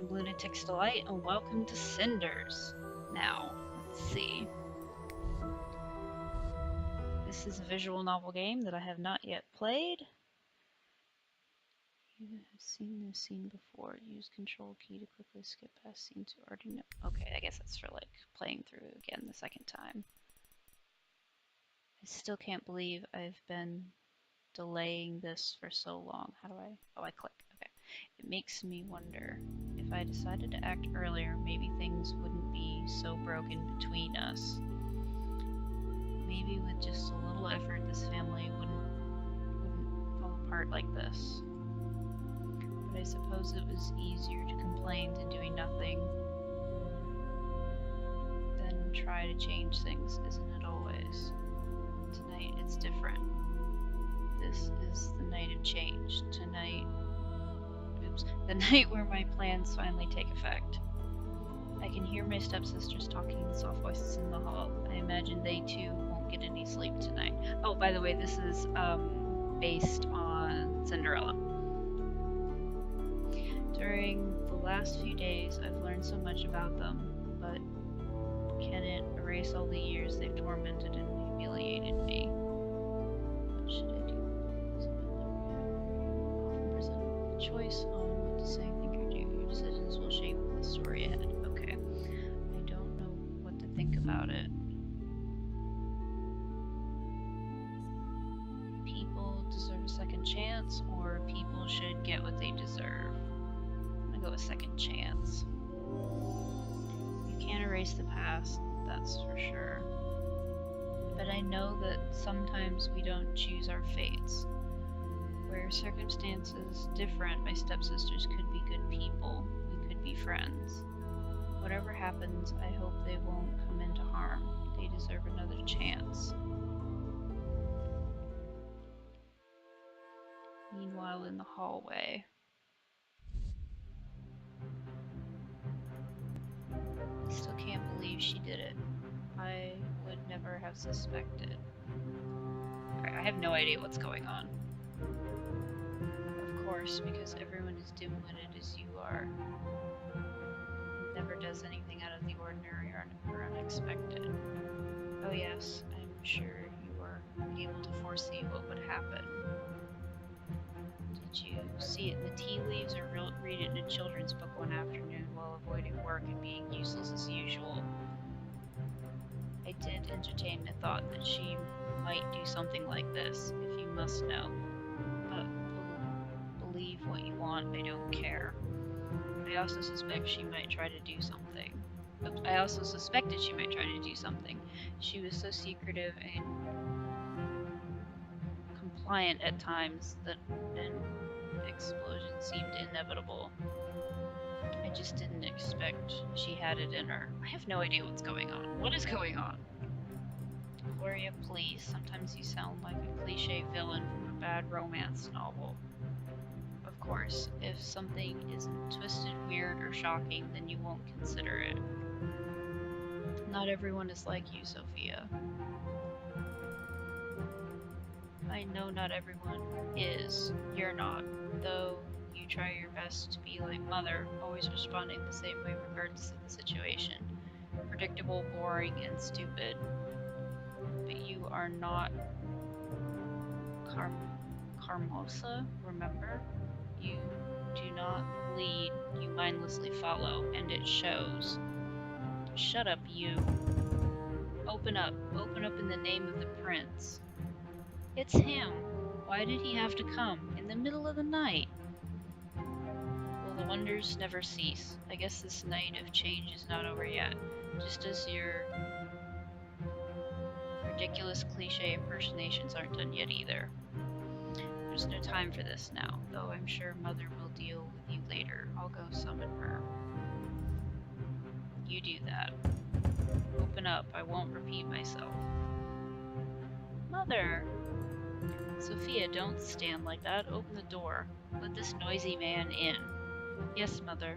I'm Lunatic's Delight, and welcome to Cinders. Now, let's see. This is a visual novel game that I have not yet played. You have seen this scene before. Use control key to quickly skip past scenes you already know. Okay, I guess that's for like playing through again the second time. I still can't believe I've been delaying this for so long. How do I? Oh, I click. Okay. It makes me wonder, if I decided to act earlier, maybe things wouldn't be so broken between us. Maybe with just a little effort, this family wouldn't fall apart like this. But I suppose it was easier to complain than doing nothing than try to change things, isn't it always? Tonight it's different. This is the night of change. Tonight, the night where my plans finally take effect. I can hear my stepsisters talking in soft voices in the hall. I imagine they too won't get any sleep tonight. Oh, by the way, this is based on Cinderella. During the last few days, I've learned so much about them, but can it erase all the years they've tormented and humiliated me? What should I do? Often present a choice on what to say, think, or do. Your decisions will shape the story ahead. Okay. I don't know what to think about it. People deserve a second chance, or people should get what they deserve. I'm gonna go with second chance. You can't erase the past, that's for sure. But I know that sometimes we don't choose our fates. Where circumstances different, my stepsisters could be good people. We could be friends. Whatever happens, I hope they won't come into harm. They deserve another chance. Meanwhile, in the hallway. I still can't believe she did it. I would never have suspected. Alright, I have no idea what's going on. Of course, because everyone is dim-witted as you are. Never does anything out of the ordinary or unexpected. Oh yes, I'm sure you were able to foresee what would happen. Did you see it in the tea leaves or read it in a children's book one afternoon while avoiding work and being useless as usual? I did entertain the thought that she might do something like this, if you must know. But believe what you want, I don't care. I also suspect she might try to do something. I also suspected she might try to do something. She was so secretive and compliant at times that an explosion seemed inevitable. I just didn't expect she had it in her. I have no idea what's going on. What is going on? Gloria, please. Sometimes you sound like a cliche villain from a bad romance novel. Of course, if something isn't twisted, weird, or shocking, then you won't consider it. Not everyone is like you, Sophia. I know not everyone is. You're not, though you try your best to be like Mother, always responding the same way regardless of the situation. Predictable, boring, and stupid. But you are not Carmosa, remember? You do not lead, you mindlessly follow, and it shows. Shut up, you. Open up in the name of the prince. It's him. Why did he have to come in the middle of the night? Well, the wonders never cease. I guess this night of change is not over yet, just as your ridiculous cliche impersonations aren't done yet either. There's no time for this now, though I'm sure Mother will deal with you later. I'll go summon her. You do that. Open up, I won't repeat myself. Mother! Sophia, don't stand like that. Open the door. Let this noisy man in. Yes, Mother.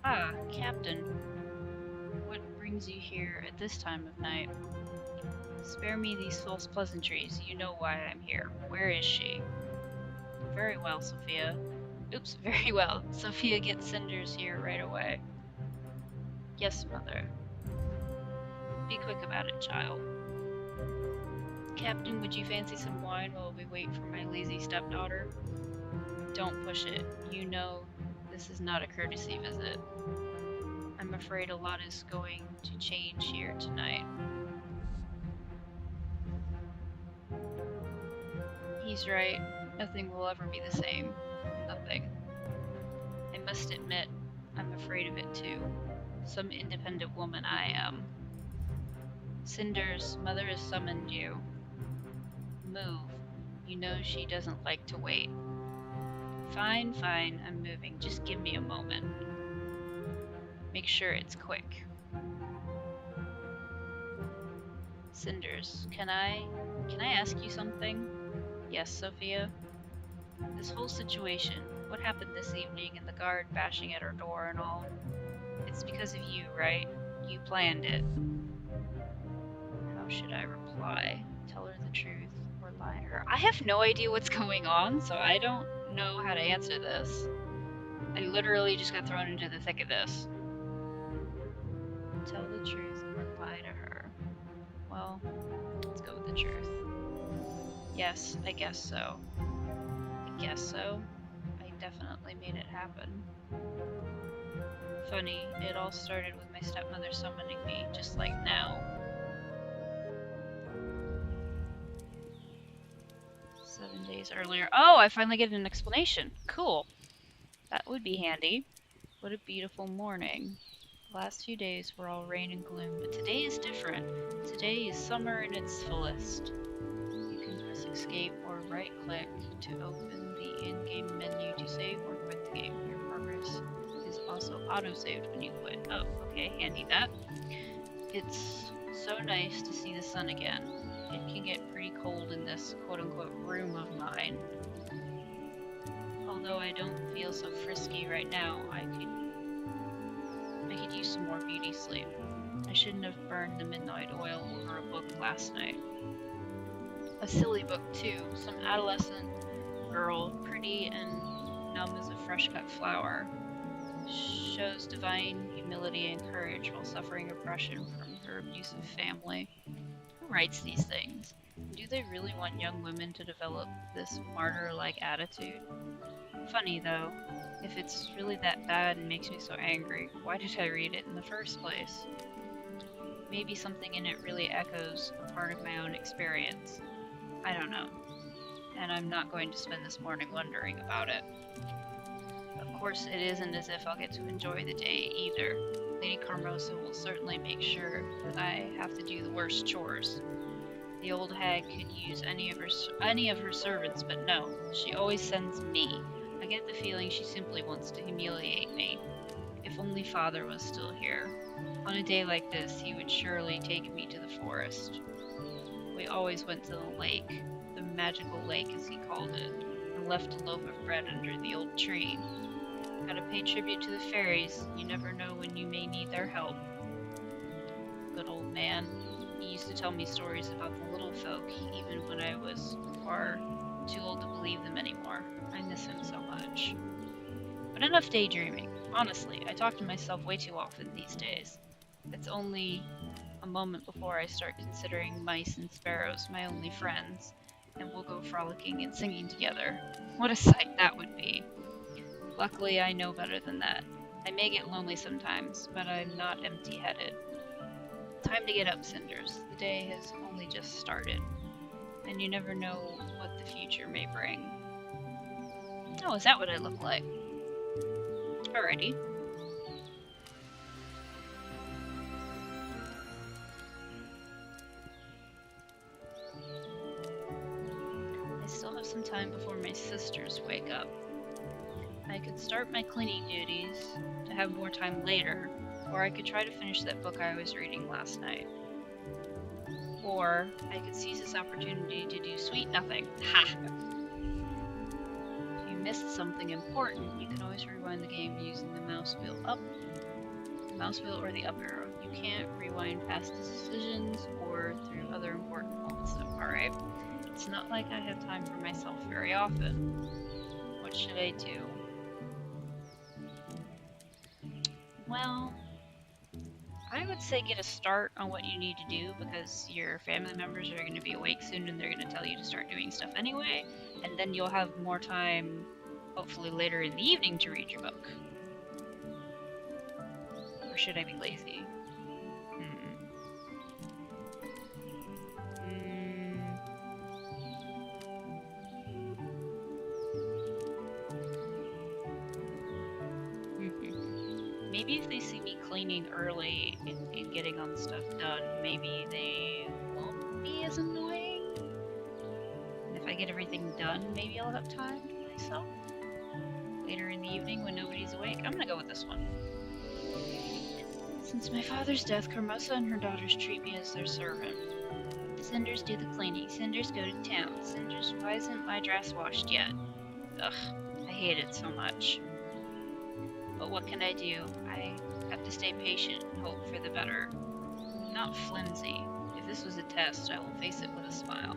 Ah, Captain. What brings you here at this time of night? Spare me these false pleasantries. You know why I'm here. Where is she? Very well, Sophia. Oops, very well. Sophia gets Cinders here right away. Yes, mother. Be quick about it, child. Captain, would you fancy some wine while we wait for my lazy stepdaughter? Don't push it. You know this is not a courtesy visit. I'm afraid a lot is going to change here tonight. He's right. Nothing will ever be the same. Nothing. I must admit, I'm afraid of it too. Some independent woman I am. Cinders, mother has summoned you. Move. You know she doesn't like to wait. Fine, fine, I'm moving. Just give me a moment. Make sure it's quick. Cinders, can I ask you something? Yes, Sophia? This whole situation, what happened this evening and the guard bashing at our door and all, it's because of you, right? You planned it. How should I reply? Tell her the truth or lie to her? I have no idea what's going on, so I don't know how to answer this. I literally just got thrown into the thick of this. Tell the truth or lie to her. Well, let's go with the truth. Yes, I guess so. I guess so. I definitely made it happen. Funny, it all started with my stepmother summoning me, just like now. 7 days earlier. Oh, I finally get an explanation. Cool. That would be handy. What a beautiful morning. The last few days were all rain and gloom, but today is different. Today is summer in its fullest. You can press escape or right click to open the in-game menu to save or quit the game. Your progress is also auto-saved when you quit. Oh, okay, handy that. It's so nice to see the sun again. It can get pretty cold in this quote-unquote room of mine. Although I don't feel so frisky right now, I could use some more beauty sleep. I shouldn't have burned the midnight oil over a book last night. A silly book too, some adolescent girl, pretty and numb as a fresh-cut flower, shows divine humility and courage while suffering oppression from her abusive family. Who writes these things? Do they really want young women to develop this martyr-like attitude? Funny though, if it's really that bad and makes me so angry, why did I read it in the first place? Maybe something in it really echoes a part of my own experience. I don't know. And I'm not going to spend this morning wondering about it. Of course, it isn't as if I'll get to enjoy the day either. Lady Carmosa will certainly make sure that I have to do the worst chores. The old hag could use any of her servants, but no, she always sends me. I get the feeling she simply wants to humiliate me. If only Father was still here. On a day like this, he would surely take me to the forest. We always went to the lake, the magical lake as he called it, and left a loaf of bread under the old tree. Gotta pay tribute to the fairies. You never know when you may need their help. Good old man. He used to tell me stories about the little folk, even when I was far too old to believe them anymore. I miss him so much. But enough daydreaming. Honestly, I talk to myself way too often these days. It's only a moment before I start considering mice and sparrows my only friends, and we'll go frolicking and singing together. What a sight that would be. Luckily, I know better than that. I may get lonely sometimes, but I'm not empty-headed. Time to get up, Cinders. The day has only just started, and you never know what the future may bring. Oh, is that what I look like? Alrighty. I still have some time before my sisters wake up. I could start my cleaning duties to have more time later, or I could try to finish that book I was reading last night. Or I could seize this opportunity to do sweet nothing. Ha! If you missed something important, you can always rewind the game using the mouse wheel or the up arrow. You can't rewind past decisions or through other important moments though, alright? It's not like I have time for myself very often. What should I do? Well, I would say get a start on what you need to do because your family members are going to be awake soon and they're going to tell you to start doing stuff anyway, and then you'll have more time, hopefully later in the evening, to read your book. Or should I be lazy? Maybe if they see me cleaning early and getting on stuff done, maybe they won't be as annoying. And if I get everything done, maybe I'll have time to myself later in the evening when nobody's awake. I'm gonna go with this one. Since my father's death, Carmosa and her daughters treat me as their servant. Cinders do the cleaning. Cinders go to town. Cinders, why isn't my dress washed yet? Ugh, I hate it so much. But what can I do? I have to stay patient and hope for the better. Not flimsy. If this was a test, I will face it with a smile.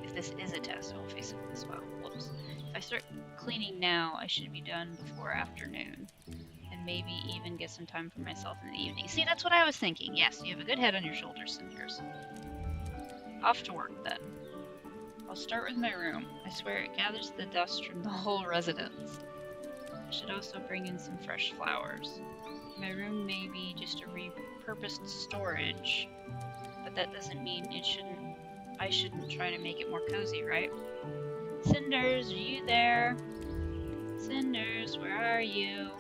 If this is a test, I will face it with a smile. Whoops. If I start cleaning now, I should be done before afternoon. And maybe even get some time for myself in the evening. See, that's what I was thinking. Yes, you have a good head on your shoulders, Cinders. Off to work, then. I'll start with my room. I swear it gathers the dust from the whole residence. I should also bring in some fresh flowers. My room may be just a repurposed storage, but that doesn't mean I shouldn't try to make it more cozy, right? Cinders, are you there? Cinders, where are you?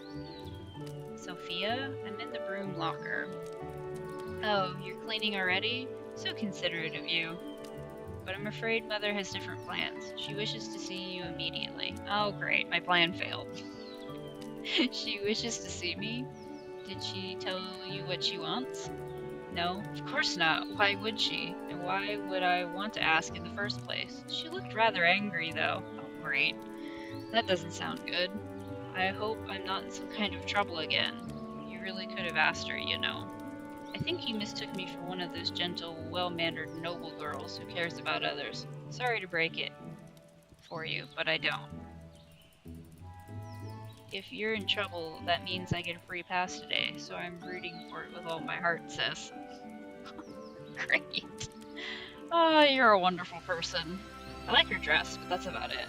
Sophia, I'm in the broom locker. Oh, you're cleaning already? So considerate of you. But I'm afraid Mother has different plans. She wishes to see you immediately. Oh great, my plan failed. She wishes to see me? Did she tell you what she wants? No, of course not. Why would she? And why would I want to ask in the first place? She looked rather angry, though. Oh, great. That doesn't sound good. I hope I'm not in some kind of trouble again. You really could have asked her, you know. I think you mistook me for one of those gentle, well-mannered, noble girls who cares about others. Sorry to break it for you, but I don't. If you're in trouble, that means I get a free pass today, so I'm rooting for it with all my heart, sis. Great. Oh, you're a wonderful person. I like your dress, but that's about it.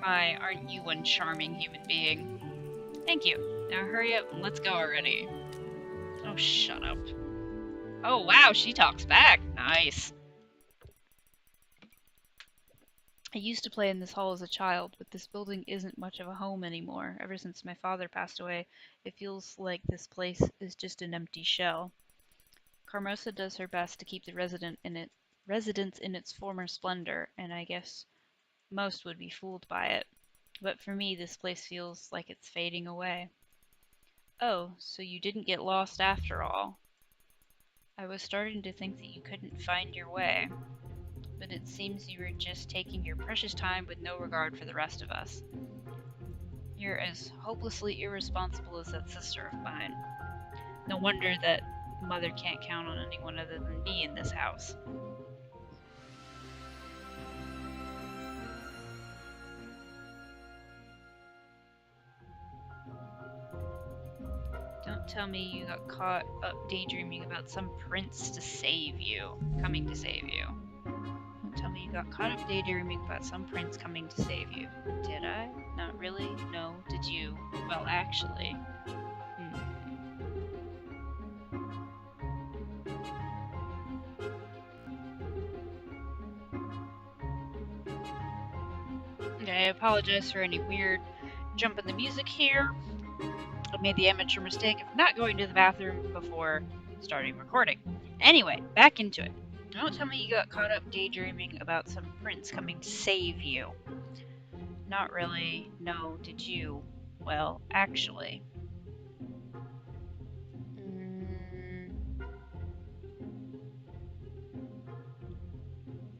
My, aren't you one charming human being? Thank you. Now hurry up and let's go already. Oh, shut up. Oh, wow, she talks back. Nice. I used to play in this hall as a child, but this building isn't much of a home anymore. Ever since my father passed away, it feels like this place is just an empty shell. Carmosa does her best to keep the residence in its former splendor, and I guess most would be fooled by it. But for me, this place feels like it's fading away. Oh, so you didn't get lost after all. I was starting to think that you couldn't find your way. But it seems you were just taking your precious time with no regard for the rest of us. You're as hopelessly irresponsible as that sister of mine. No wonder that Mother can't count on anyone other than me in this house. Don't tell me you got caught up daydreaming about some prince coming to save you. Tell me you got caught up daydreaming about some prince coming to save you. Did I? Not really? No. Did you? Well, actually. Okay, I apologize for any weird jump in the music here. I made the amateur mistake of not going to the bathroom before starting recording. Anyway, back into it. Don't tell me you got caught up daydreaming about some prince coming to save you. Not really. No, did you? Well, actually.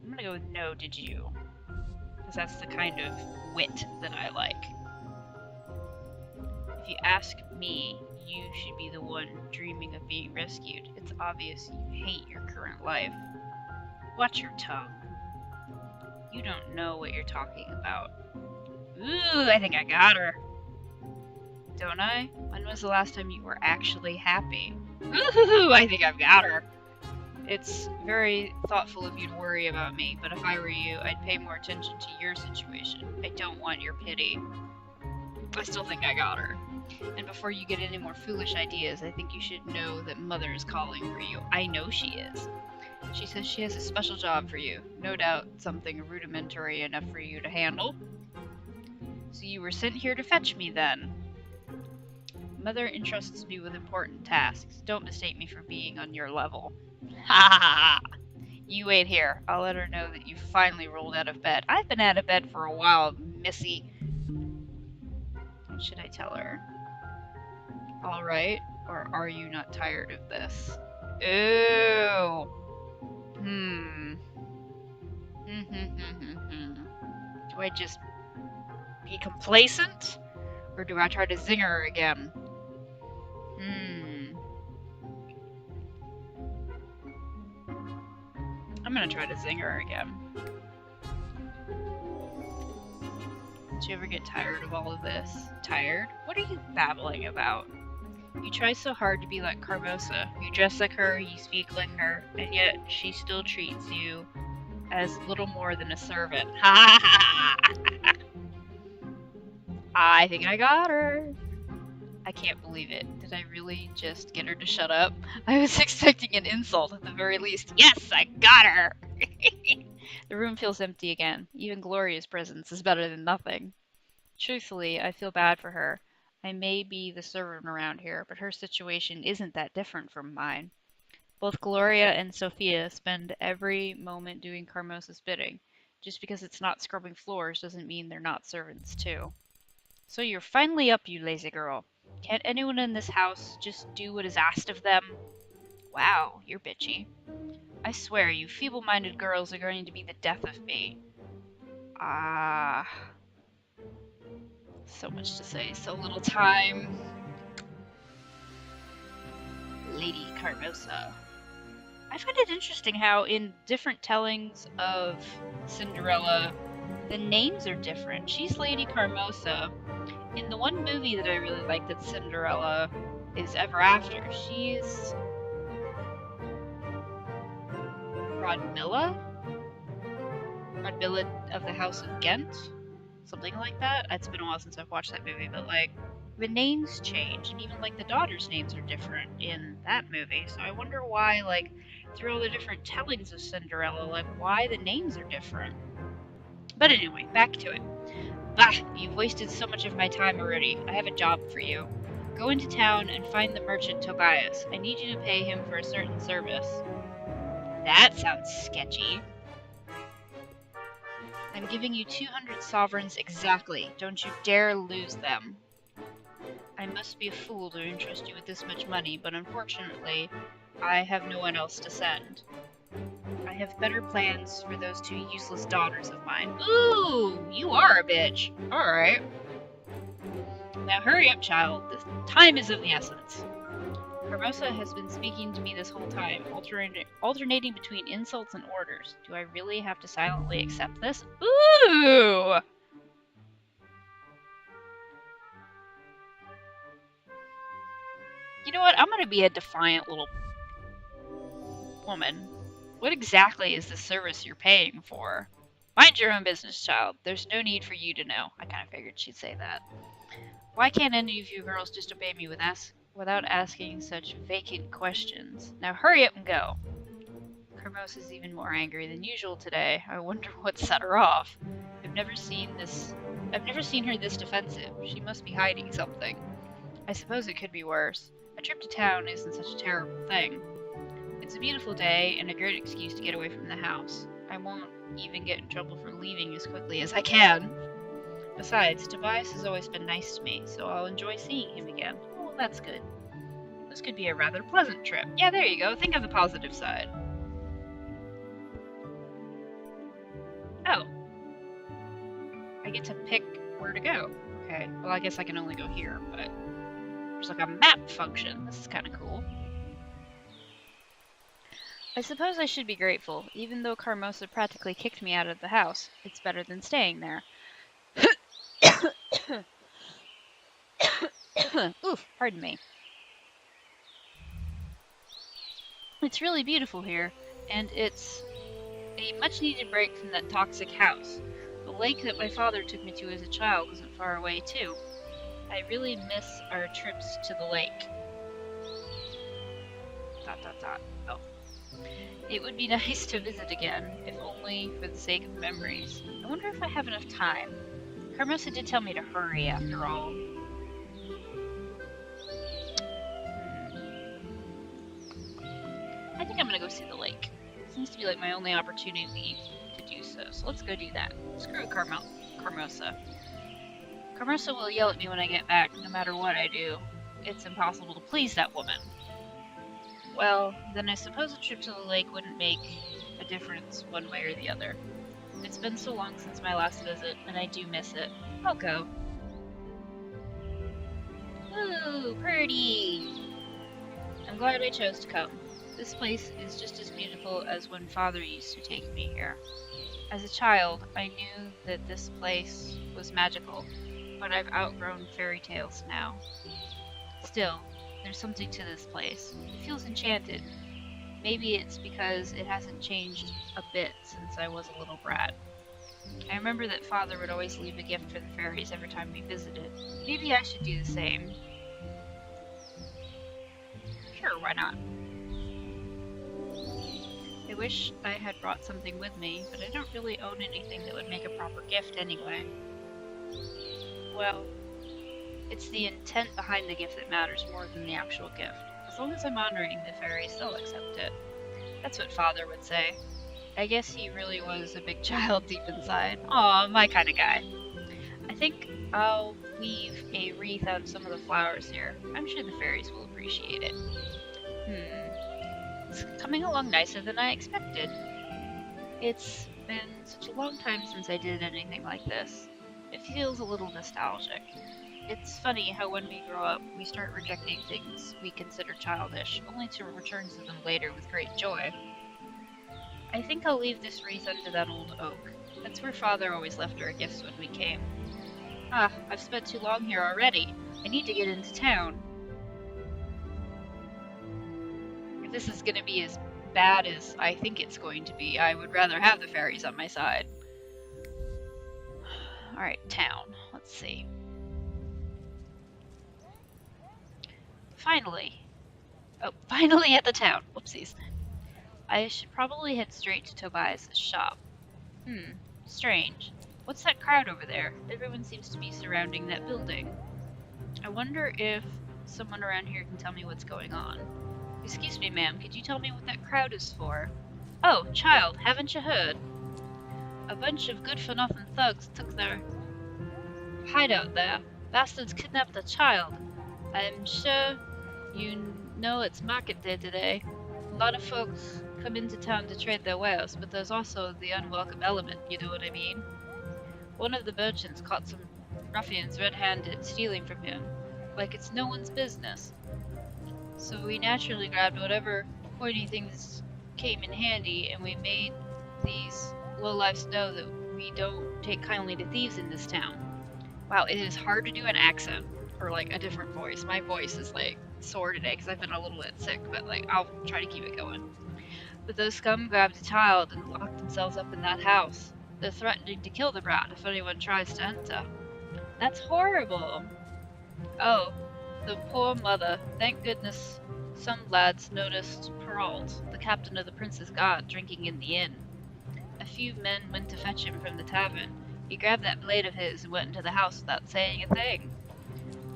I'm gonna go with no, did you? Because that's the kind of wit that I like. If you ask me, you should be the one dreaming of being rescued. It's obvious you hate your current life. Watch your tongue. You don't know what you're talking about. Ooh, I think I got her. Don't I? When was the last time you were actually happy? Ooh, I think I've got her. It's very thoughtful of you to worry about me, but if I were you, I'd pay more attention to your situation. I don't want your pity. I still think I got her. And before you get any more foolish ideas, I think you should know that Mother is calling for you. I know she is. She says she has a special job for you. No doubt something rudimentary enough for you to handle. So you were sent here to fetch me, then? Mother entrusts me with important tasks. Don't mistake me for being on your level. Ha ha ha! You wait here. I'll let her know that you finally rolled out of bed. I've been out of bed for a while, Missy. What should I tell her? Alright, or are you not tired of this? Ooh! Do I just be complacent? Or do I try to zing her again? I'm gonna try to zing her again. Did you ever get tired of all of this? Tired? What are you babbling about? You try so hard to be like Carmosa. You dress like her, you speak like her, and yet she still treats you as little more than a servant. Ha ha ha! I think I got her. I can't believe it. Did I really just get her to shut up? I was expecting an insult at the very least. Yes, I got her! The room feels empty again. Even Gloria's presence is better than nothing. Truthfully, I feel bad for her. I may be the servant around here, but her situation isn't that different from mine. Both Gloria and Sophia spend every moment doing Carmosa's bidding. Just because it's not scrubbing floors doesn't mean they're not servants too. So you're finally up, you lazy girl. Can't anyone in this house just do what is asked of them? Wow, you're bitchy. I swear, you feeble-minded girls are going to be the death of me. Ah. So much to say, so little time. Lady Carmosa. I find it interesting how in different tellings of Cinderella, the names are different. She's Lady Carmosa. In the one movie that I really like that Cinderella is ever after, she's Rodmilla? Rodmilla of the House of Ghent? Something like that. It's been a while since I've watched that movie, but like the names change, and even like the daughters' names are different in that movie. So I wonder why, like, through all the different tellings of Cinderella, like why the names are different. But anyway, back to it. Bah! You've wasted so much of my time already. I have a job for you. Go into town and find the merchant Tobias. I need you to pay him for a certain service. That sounds sketchy. I'm giving you 200 sovereigns exactly. Don't you dare lose them. I must be a fool to entrust you with this much money, but unfortunately, I have no one else to send. I have better plans for those two useless daughters of mine. Ooh, you are a bitch. Alright. Now hurry up, child. The time is of the essence. Carmosa has been speaking to me this whole time, alternating between insults and orders. Do I really have to silently accept this? Ooh! You know what? I'm gonna be a defiant little woman. What exactly is the service you're paying for? Mind your own business, child. There's no need for you to know. I kind of figured she'd say that. Why can't any of you girls just obey me without asking such vacant questions? Now hurry up and go. Carmosa's even more angry than usual today. I wonder what set her off. I've never seen her this defensive. She must be hiding something. I suppose it could be worse. A trip to town isn't such a terrible thing. It's a beautiful day and a great excuse to get away from the house. I won't even get in trouble for leaving as quickly as I can. Besides, Tobias has always been nice to me, so I'll enjoy seeing him again. Oh, that's good. This could be a rather pleasant trip. Yeah, there you go. Think of the positive side. Oh. I get to pick where to go. Okay, well I guess I can only go here, but there's like a map function. This is kind of cool. I suppose I should be grateful. Even though Carmosa practically kicked me out of the house, it's better than staying there. Oof, pardon me. It's really beautiful here, and it's a much-needed break from that toxic house. The lake that my father took me to as a child isn't far away, too. I really miss our trips to the lake. ... Oh. It would be nice to visit again, if only for the sake of memories. I wonder if I have enough time. Carmosa did tell me to hurry, after all. I think I'm gonna go see the lake. It seems to be like my only opportunity to do so, so let's go do that. Screw Carmosa. Carmosa will yell at me when I get back, no matter what I do. It's impossible to please that woman. Well, then I suppose a trip to the lake wouldn't make a difference one way or the other. It's been so long since my last visit, and I do miss it. I'll go. Ooh, pretty! I'm glad I chose to come. This place is just as beautiful as when Father used to take me here. As a child, I knew that this place was magical, but I've outgrown fairy tales now. Still, there's something to this place. It feels enchanted. Maybe it's because it hasn't changed a bit since I was a little brat. I remember that Father would always leave a gift for the fairies every time we visited. Maybe I should do the same. Sure, why not? I wish I had brought something with me, but I don't really own anything that would make a proper gift anyway. Well, it's the intent behind the gift that matters more than the actual gift. As long as I'm honoring the fairies, they'll accept it. That's what Father would say. I guess he really was a big child deep inside. Aw, my kind of guy. I think I'll weave a wreath out of some of the flowers here. I'm sure the fairies will appreciate it. It's coming along nicer than I expected. It's been such a long time since I did anything like this. It feels a little nostalgic. It's funny how when we grow up, we start rejecting things we consider childish, only to return to them later with great joy. I think I'll leave this wreath under that old oak. That's where Father always left our gifts when we came. Ah, I've spent too long here already. I need to get into town. If this is gonna be as bad as I think it's going to be, I would rather have the fairies on my side. Alright, town. Let's see. Finally. Oh, finally at the town. Whoopsies. I should probably head straight to Tobias's shop. Strange. What's that crowd over there? Everyone seems to be surrounding that building. I wonder if someone around here can tell me what's going on. Excuse me, ma'am, could you tell me what that crowd is for? Oh, child, haven't you heard? A bunch of good-for-nothing thugs took their hideout there. Bastards kidnapped a child. I'm sure you know it's market day today. A lot of folks come into town to trade their wares, but there's also the unwelcome element, you know what I mean? One of the merchants caught some ruffians red-handed stealing from him, like it's no one's business. So we naturally grabbed whatever pointy things came in handy, and we made these lowlifes know that we don't take kindly to thieves in this town. Wow, it is hard to do an accent, or like a different voice. My voice is like sore today because I've been a little bit sick, but like I'll try to keep it going. But those scum grabbed a child and locked themselves up in that house. They're threatening to kill the brat if anyone tries to enter. That's horrible. Oh, the poor mother. Thank goodness some lads noticed Perrault, the captain of the Prince's Guard, drinking in the inn. A few men went to fetch him from the tavern. He grabbed that blade of his and went into the house without saying a thing.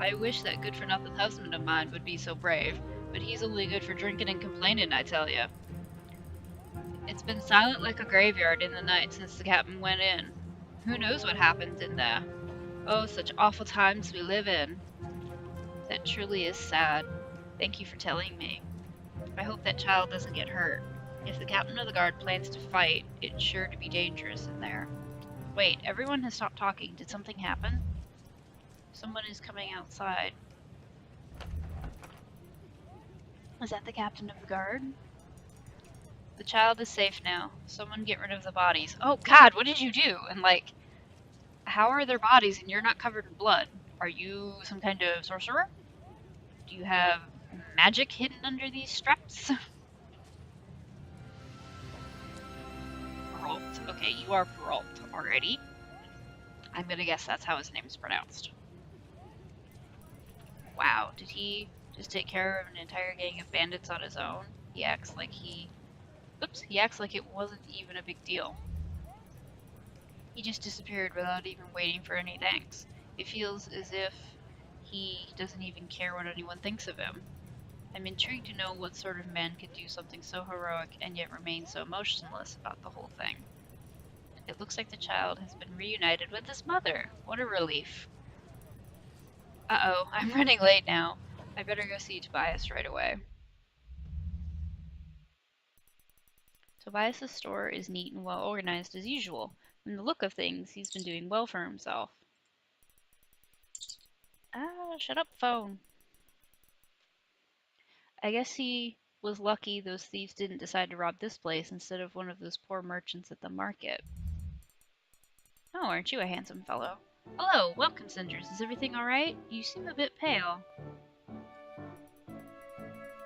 I wish that good-for-nothing husband of mine would be so brave, but he's only good for drinking and complaining, I tell you. It's been silent like a graveyard in the night since the captain went in. Who knows what happened in there? Oh, such awful times we live in. That truly is sad. Thank you for telling me. I hope that child doesn't get hurt. If the captain of the guard plans to fight, it's sure to be dangerous in there. Wait, everyone has stopped talking. Did something happen? Someone is coming outside. Is that the captain of the guard? The child is safe now. Someone get rid of the bodies. Oh god, what did you do? And like, how are their bodies and you're not covered in blood? Are you some kind of sorcerer? Do you have magic hidden under these straps? Peralt. Okay, you are Peralt already. I'm gonna guess that's how his name's pronounced. Wow, did he just take care of an entire gang of bandits on his own? He acts like he... Oops, he acts like it wasn't even a big deal. He just disappeared without even waiting for any thanks. It feels as if he doesn't even care what anyone thinks of him. I'm intrigued to know what sort of man could do something so heroic and yet remain so emotionless about the whole thing. It looks like the child has been reunited with his mother. What a relief. Uh-oh, I'm running late now. I better go see Tobias right away. Tobias's store is neat and well organized as usual. From the look of things, he's been doing well for himself. Ah, shut up, phone. I guess he was lucky those thieves didn't decide to rob this place instead of one of those poor merchants at the market. Oh, aren't you a handsome fellow? Hello, welcome, Cinders. Is everything alright? You seem a bit pale.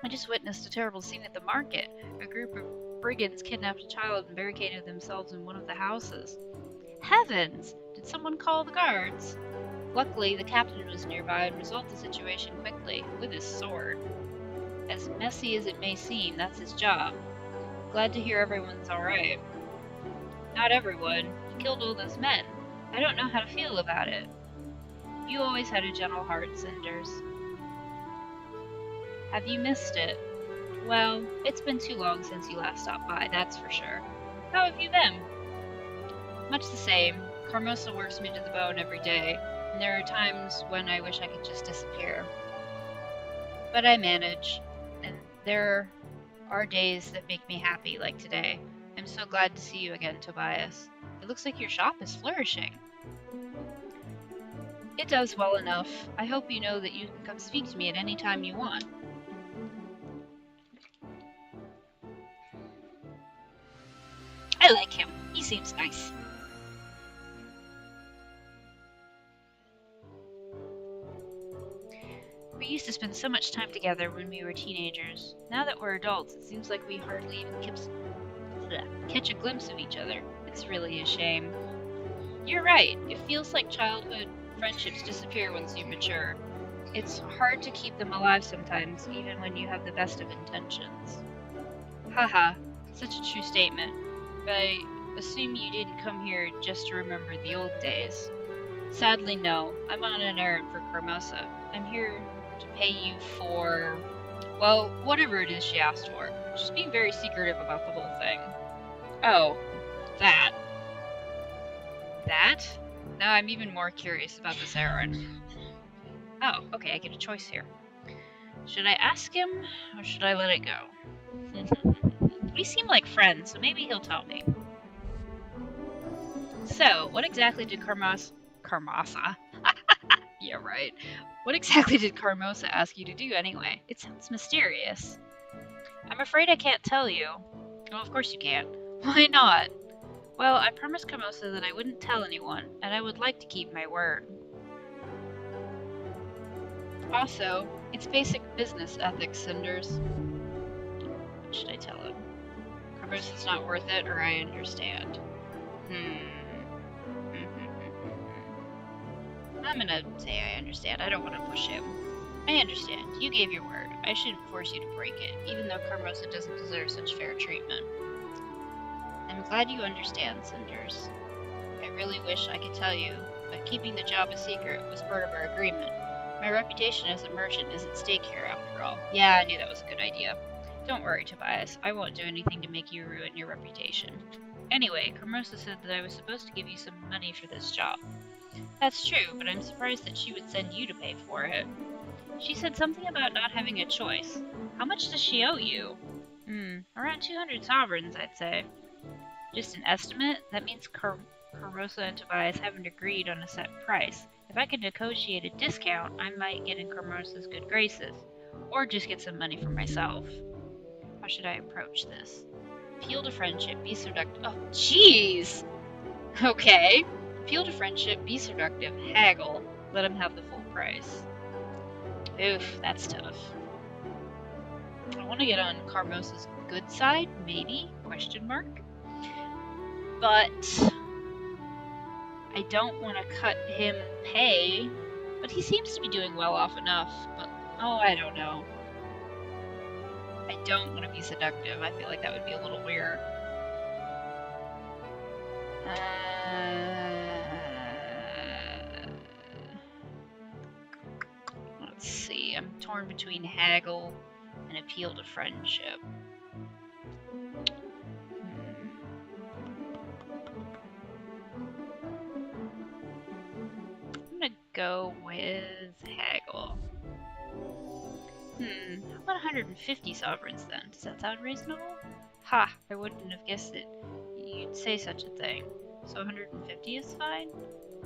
I just witnessed a terrible scene at the market. A group of brigands kidnapped a child and barricaded themselves in one of the houses. Heavens! Did someone call the guards? Luckily, the captain was nearby and resolved the situation quickly, with his sword. As messy as it may seem, that's his job. Glad to hear everyone's alright. Not everyone. He killed all those men. I don't know how to feel about it. You always had a gentle heart, Cinders. Have you missed it? Well, it's been too long since you last stopped by, that's for sure. How have you been? Much the same. Carmosa works me to the bone every day, and there are times when I wish I could just disappear. But I manage, and there are days that make me happy, like today. I'm so glad to see you again, Tobias. It looks like your shop is flourishing. It does well enough. I hope you know that you can come speak to me at any time you want. I like him. He seems nice. We used to spend so much time together when we were teenagers. Now that we're adults, it seems like we hardly even catch a glimpse of each other. It's really a shame. You're right. It feels like childhood friendships disappear once you mature. It's hard to keep them alive sometimes, even when you have the best of intentions. Haha, such a true statement. But I assume you didn't come here just to remember the old days. Sadly, no. I'm on an errand for Carmosa. I'm here to pay you for, well, whatever it is she asked for. She's being very secretive about the whole thing. Oh, that. That? Now I'm even more curious about this errand. Oh, okay, I get a choice here. Should I ask him, or should I let it go? We seem like friends, so maybe he'll tell me. So, what exactly did Carmosa? Yeah, right. What exactly did Carmosa ask you to do anyway? It sounds mysterious. I'm afraid I can't tell you. Well, of course you can't. Why not? Well, I promised Carmosa that I wouldn't tell anyone, and I would like to keep my word. Also, it's basic business ethics, Cinders. What should I tell him? Carmosa's not worth it, or I understand. I'm gonna say I understand. I don't want to push him. I understand. You gave your word. I shouldn't force you to break it, even though Carmosa doesn't deserve such fair treatment. I'm glad you understand, Cinders. I really wish I could tell you, but keeping the job a secret was part of our agreement. My reputation as a merchant is at stake here, after all. Yeah, I knew that was a good idea. Don't worry, Tobias. I won't do anything to make you ruin your reputation. Anyway, Carmosa said that I was supposed to give you some money for this job. That's true, but I'm surprised that she would send you to pay for it. She said something about not having a choice. How much does she owe you? Around 200 sovereigns, I'd say. Just an estimate? That means Carmosa and Tobias haven't agreed on a set price. If I could negotiate a discount, I might get in Carmosa's good graces. Or just get some money for myself. How should I approach this? Appeal to friendship, be seductive. Oh, jeez! Okay. Appeal to friendship, be seductive, haggle. Let him have the full price. Oof, that's tough. I want to get on Carmosa's good side, maybe? Question mark. But I don't want to cut him pay. But he seems to be doing well off enough. But, oh, I don't know. I don't want to be seductive. I feel like that would be a little weird. Let's see. I'm torn between haggle and appeal to friendship. I'm gonna go with haggle. How about 150 sovereigns then? Does that sound reasonable? Ha! I wouldn't have guessed it. You'd say such a thing. So 150 is fine?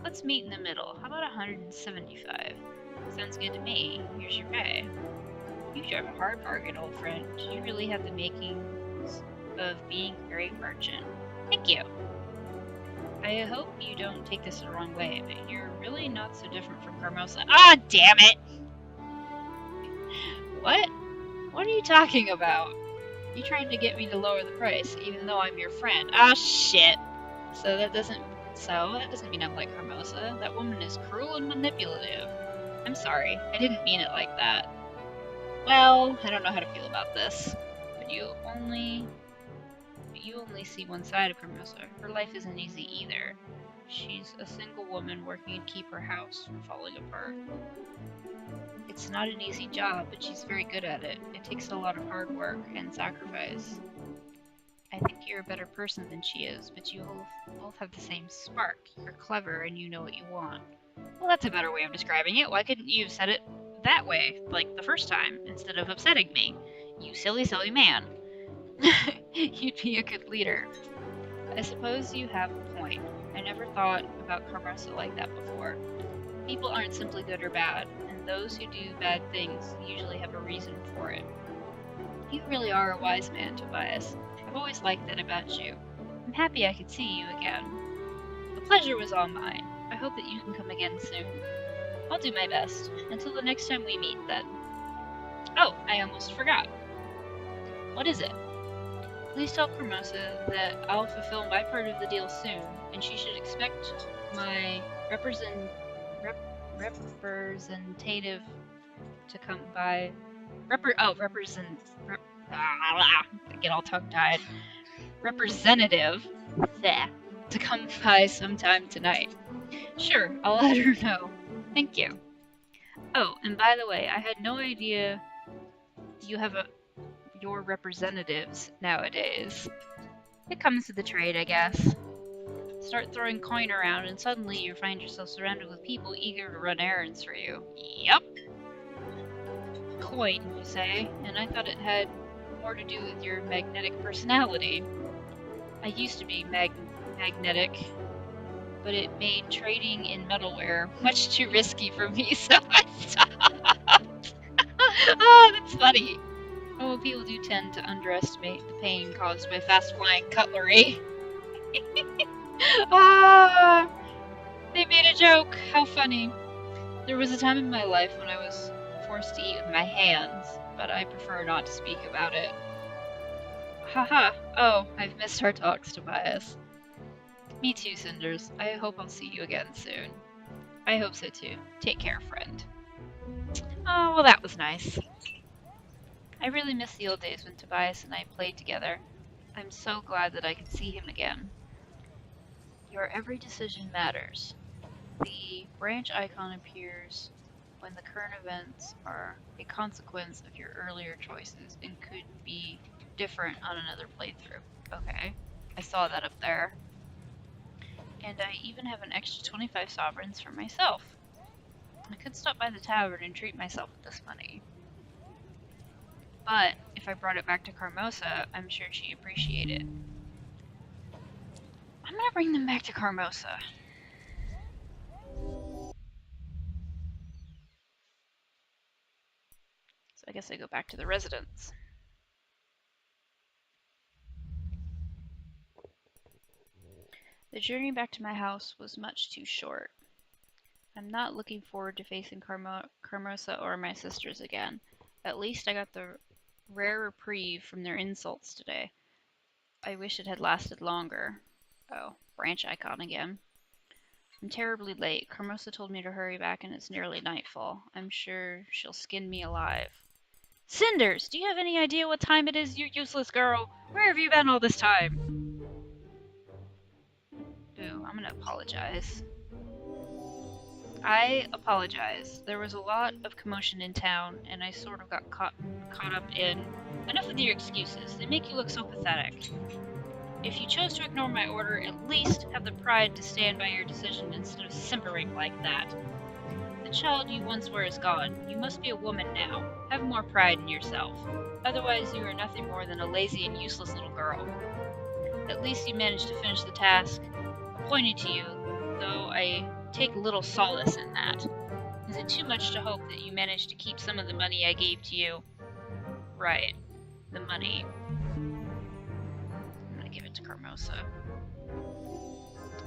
Let's meet in the middle. How about 175? Sounds good to me. Here's your pay. You drive a hard bargain, old friend. You really have the makings of being a great merchant. Thank you. I hope you don't take this the wrong way, but you're really not so different from Carmosa. Ah, damn it! What? What are you talking about? You trying to get me to lower the price, even though I'm your friend. Ah, shit. So that doesn't mean I'm like Carmosa. That woman is cruel and manipulative. I'm sorry. I didn't mean it like that. Well, I don't know how to feel about this. But you only see one side of Carmosa. Her life isn't easy either. She's a single woman working to keep her house from falling apart. It's not an easy job, but she's very good at it. It takes a lot of hard work and sacrifice. I think you're a better person than she is, but you both have the same spark. You're clever and you know what you want. Well, that's a better way of describing it. Why couldn't you have said it that way, like the first time, instead of upsetting me? You silly, silly man. You'd be a good leader. I suppose you have a point. I never thought about Carmosa like that before. People aren't simply good or bad, and those who do bad things usually have a reason for it. You really are a wise man, Tobias. I've always liked that about you. I'm happy I could see you again. The pleasure was all mine. I hope that you can come again soon. I'll do my best. Until the next time we meet, then. Oh, I almost forgot. What is it? Please tell Carmosa that I'll fulfill my part of the deal soon, and she should expect my representative to come by. I get all tongue-tied. Representative to come by sometime tonight. Sure, I'll let her know. Thank you. Oh, and by the way, I had no idea you have your representatives nowadays. It comes to the trade, I guess. Start throwing coin around and suddenly you find yourself surrounded with people eager to run errands for you. Yep. Coin, you say, and I thought it had more to do with your magnetic personality. I used to be magnetic, but it made trading in metalware much too risky for me, so I stopped. Oh, that's funny. Oh, people do tend to underestimate the pain caused by fast-flying cutlery. Ah, they made a joke. How funny. There was a time in my life when I was forced to eat with my hands, but I prefer not to speak about it. Haha. Oh, I've missed our talks, Tobias. Me too, Cinders. I hope I'll see you again soon. I hope so too. Take care, friend. Oh, well, that was nice. I really miss the old days when Tobias and I played together. I'm so glad that I could see him again. Your every decision matters. The branch icon appears when the current events are a consequence of your earlier choices and could be different on another playthrough. Okay, I saw that up there. And I even have an extra 25 sovereigns for myself. I could stop by the tavern and treat myself with this money. But if I brought it back to Carmosa, I'm sure she'd appreciate it. I'm gonna bring them back to Carmosa. So I guess I go back to the residence. The journey back to my house was much too short. I'm not looking forward to facing Carmosa or my sisters again. At least I got the rare reprieve from their insults today. I wish it had lasted longer. Oh, branch icon again. I'm terribly late. Carmosa told me to hurry back and it's nearly nightfall. I'm sure she'll skin me alive. Cinders! Do you have any idea what time it is, you useless girl? Where have you been all this time? Ooh, I'm gonna apologize. I apologize. There was a lot of commotion in town, and I sort of got caught up in... Enough with your excuses. They make you look so pathetic. If you chose to ignore my order, at least have the pride to stand by your decision instead of simpering like that. The child you once were is gone. You must be a woman now. Have more pride in yourself. Otherwise, you are nothing more than a lazy and useless little girl. At least you managed to finish the task appointed to you, though I take little solace in that. Is it too much to hope that you managed to keep some of the money I gave to you? Right. The money. I'm gonna give it to Carmosa.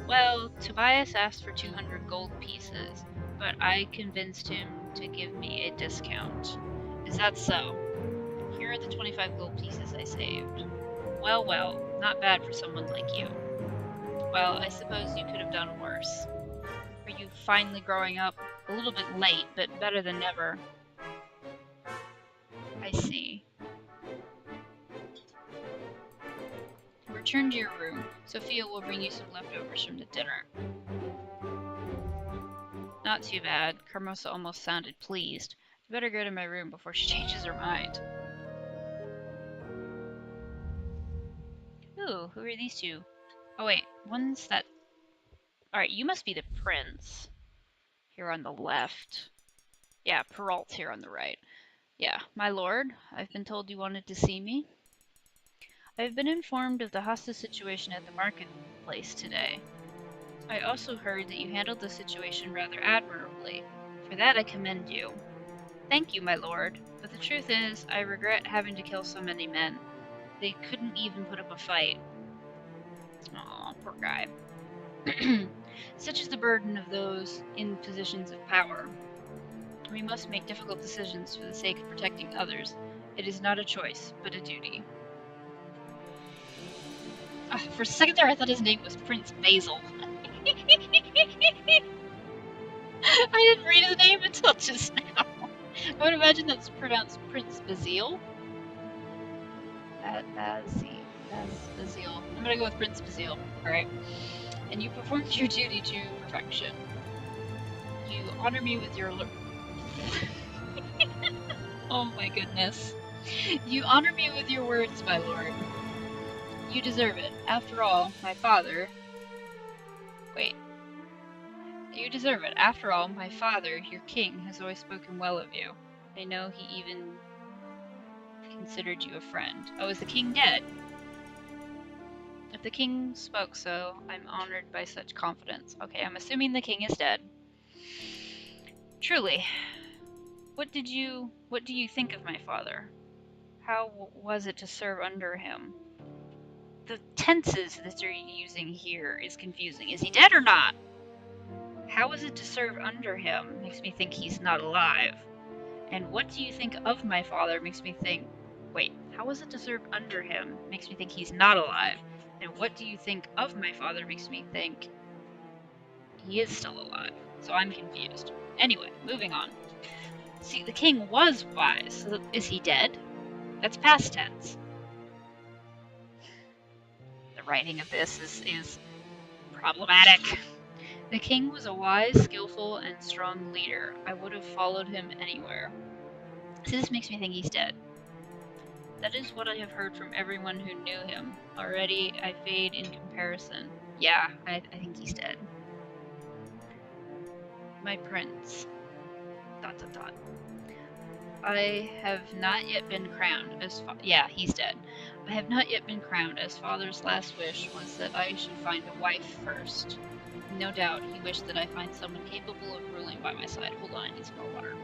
Well, Tobias asked for 200 gold pieces, but I convinced him to give me a discount. Is that so? Here are the 25 gold pieces I saved. Well, well, not bad for someone like you. Well, I suppose you could have done worse. Are you finally growing up? A little bit late, but better than never. I see. Return to your room. Sophia will bring you some leftovers from the dinner. Not too bad. Carmosa almost sounded pleased. I better go to my room before she changes her mind. Ooh, who are these two? Oh wait, one's that... Alright, you must be the prince. Here on the left. Yeah, Perrault here on the right. Yeah, my lord, I've been told you wanted to see me. I've been informed of the hostage situation at the marketplace today. I also heard that you handled the situation rather admirably. For that I commend you. Thank you, my lord, but the truth is, I regret having to kill so many men. They couldn't even put up a fight. Aw, poor guy. Such is the burden of those in positions of power. We must make difficult decisions for the sake of protecting others. It is not a choice, but a duty. For a second there, I thought his name was Prince Basil. I didn't read his name until just now. I would imagine that's pronounced Prince Basil. Basil. I'm gonna go with Prince Basil. Alright. And you performed your duty to perfection. You honor me with your... Oh my goodness. You honor me with your words, my lord. You deserve it. After all, my father... Wait. You deserve it. After all, my father, your king, has always spoken well of you. I know he even considered you a friend. Oh, is the king dead? If the king spoke so, I'm honored by such confidence. Okay, I'm assuming the king is dead. Truly. What do you think of my father? How was it to serve under him? The tenses that you're using here is confusing. Is he dead or not? How is it to serve under him? Makes me think he's not alive. And what do you think of my father? Makes me think... Wait, how is it to serve under him? Makes me think he's not alive. And what do you think of my father? Makes me think he is still alive. So I'm confused. Anyway, moving on. See, the king was wise. So is he dead? That's past tense. The writing of this is problematic. The king was a wise, skillful, and strong leader. I would have followed him anywhere. So this makes me think he's dead. That is what I have heard from everyone who knew him. Already, I fade in comparison. Yeah, I think he's dead. My prince. ... I have not yet been crowned as yeah, he's dead. I have not yet been crowned, as father's last wish was that I should find a wife first. No doubt he wished that I find someone capable of ruling by my side. Hold on, I need some more water.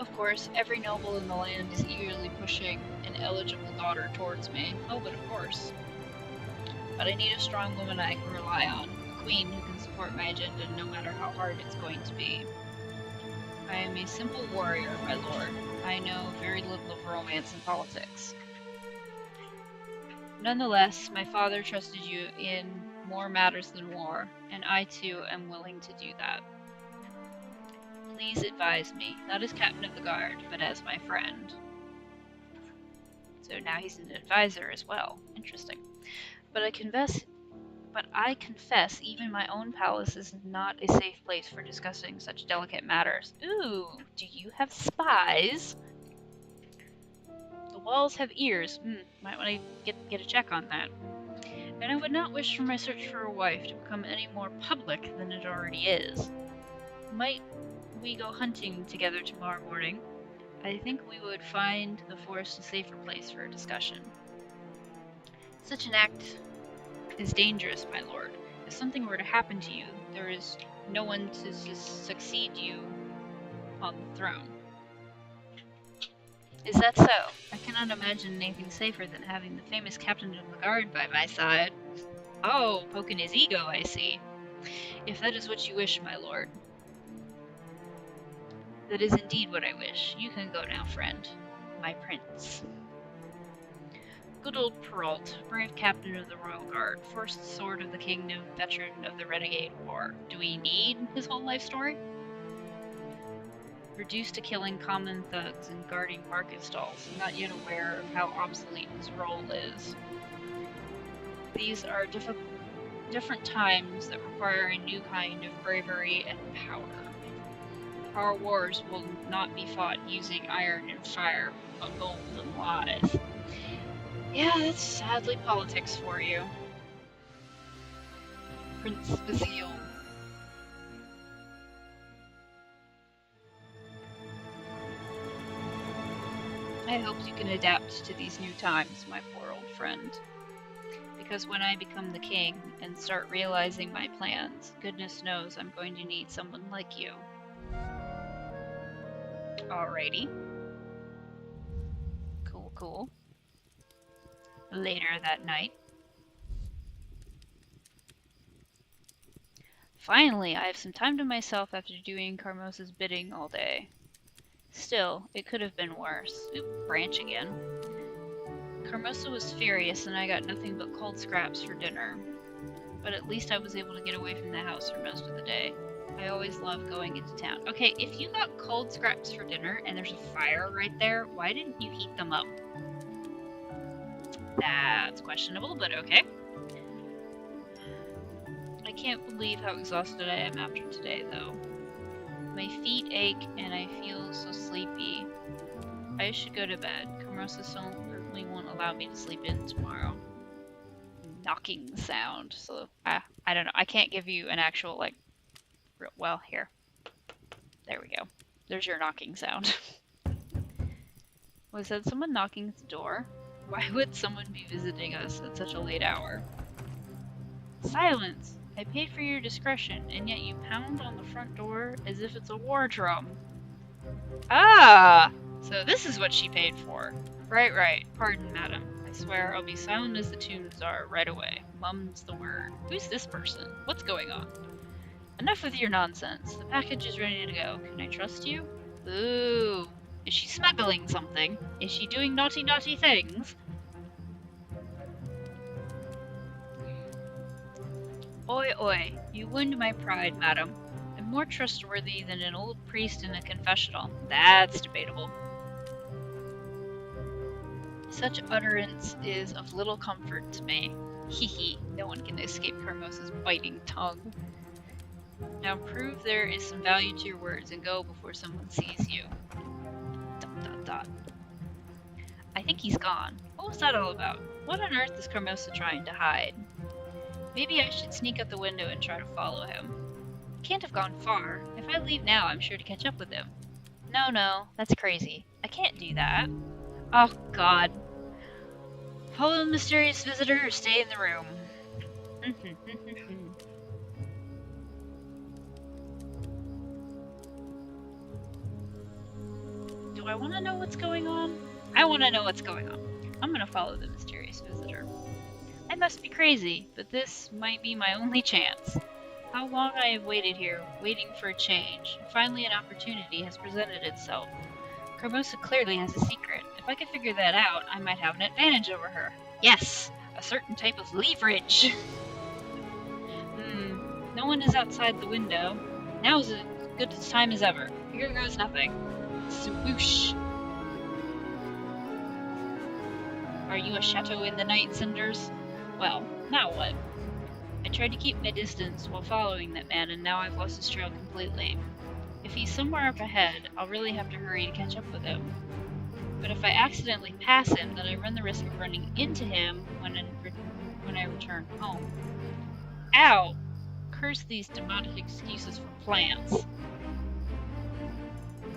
Of course, every noble in the land is eagerly pushing an eligible daughter towards me. Oh, but of course. But I need a strong woman I can rely on. A queen who can support my agenda no matter how hard it's going to be. I am a simple warrior, my lord. I know very little of romance and politics. Nonetheless, my father trusted you in more matters than war, and I too am willing to do that. Please advise me, not as captain of the guard, but as my friend. So now he's an advisor as well. Interesting. But I confess, even my own palace is not a safe place for discussing such delicate matters. Ooh, do you have spies? The walls have ears. Might want to get a check on that. And I would not wish for my search for a wife to become any more public than it already is. Might we go hunting together tomorrow morning? I think we would find the forest a safer place for a discussion. Such an act is dangerous, my lord. If something were to happen to you, there is no one to succeed you on the throne. Is that so? I cannot imagine anything safer than having the famous captain of the guard by my side. Oh, poking his ego, I see. If that is what you wish, my lord. That is indeed what I wish. You can go now, friend. My prince. Good old Perrault, brave captain of the Royal Guard, first sword of the kingdom, veteran of the Renegade War. Do we need his whole life story? Reduced to killing common thugs and guarding market stalls, not yet aware of how obsolete his role is. These are different times that require a new kind of bravery and power. Our wars will not be fought using iron and fire, but gold and lies. Yeah, that's sadly politics for you. Prince Basile. I hope you can adapt to these new times, my poor old friend. Because when I become the king and start realizing my plans, goodness knows I'm going to need someone like you. Alrighty. Cool. Later that night. Finally, I have some time to myself after doing Carmosa's bidding all day. Still, it could have been worse. Oop, branch again. Carmosa was furious and I got nothing but cold scraps for dinner. But at least I was able to get away from the house for most of the day. I always love going into town. Okay, if you got cold scraps for dinner and there's a fire right there, why didn't you heat them up? That's questionable, but okay. I can't believe how exhausted I am after today, though. My feet ache and I feel so sleepy. I should go to bed. Carmosa certainly won't allow me to sleep in tomorrow. Knocking sound. So, I don't know. I can't give you an actual, like, well, here. There we go. There's your knocking sound. Was that someone knocking at the door? Why would someone be visiting us at such a late hour? Silence! I paid for your discretion, and yet you pound on the front door as if it's a war drum. Ah! So this is what she paid for. Right. Pardon, madam. I swear I'll be silent as the tombs are right away. Mum's the word. Who's this person? What's going on? Enough with your nonsense. The package is ready to go. Can I trust you? Ooh. Is she smuggling something? Is she doing naughty things? Oi, you wound my pride, madam. I'm more trustworthy than an old priest in a confessional. That's debatable. Such utterance is of little comfort to me. Hee, no one can escape Carmosa's biting tongue. Now prove there is some value to your words and go before someone sees you. ... I think he's gone. What was that all about? What on earth is Carmosa trying to hide? Maybe I should sneak out the window and try to follow him. He can't have gone far. If I leave now, I'm sure to catch up with him. No, that's crazy. I can't do that. Oh, God. Follow the mysterious visitor or stay in the room. Do I want to know what's going on? I want to know what's going on. I'm gonna follow the mysterious visitor. I must be crazy, but this might be my only chance. How long I have waited here, waiting for a change. Finally an opportunity has presented itself. Carmosa clearly has a secret. If I could figure that out, I might have an advantage over her. Yes! A certain type of leverage! No one is outside the window. Now is as good a time as ever. Here goes nothing. Swoosh! Are you a chateau in the night, Cinders? Well, now what? I tried to keep my distance while following that man, and now I've lost his trail completely. If he's somewhere up ahead, I'll really have to hurry to catch up with him. But if I accidentally pass him, then I run the risk of running into him when I return home. Ow! Curse these demonic excuses for plants.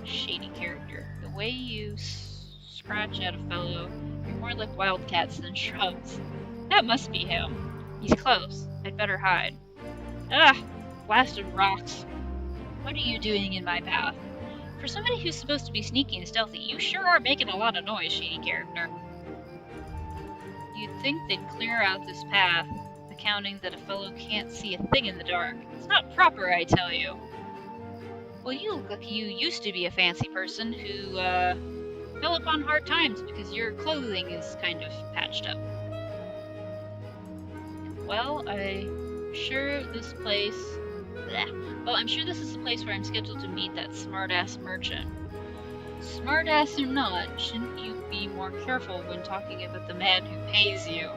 Shady character. The way you scratch at a fellow, you're more like wildcats than shrubs. That must be him. He's close. I'd better hide. Ah! Blasted rocks. What are you doing in my path? For somebody who's supposed to be sneaky and stealthy, you sure are making a lot of noise, shady character. You'd think they'd clear out this path, accounting that a fellow can't see a thing in the dark. It's not proper, I tell you. Well, you look like you used to be a fancy person who, fell upon hard times because your clothing is kind of patched up. Well, I'm sure this is the place where I'm scheduled to meet that smart-ass merchant. Smart-ass or not, shouldn't you be more careful when talking about the man who pays you?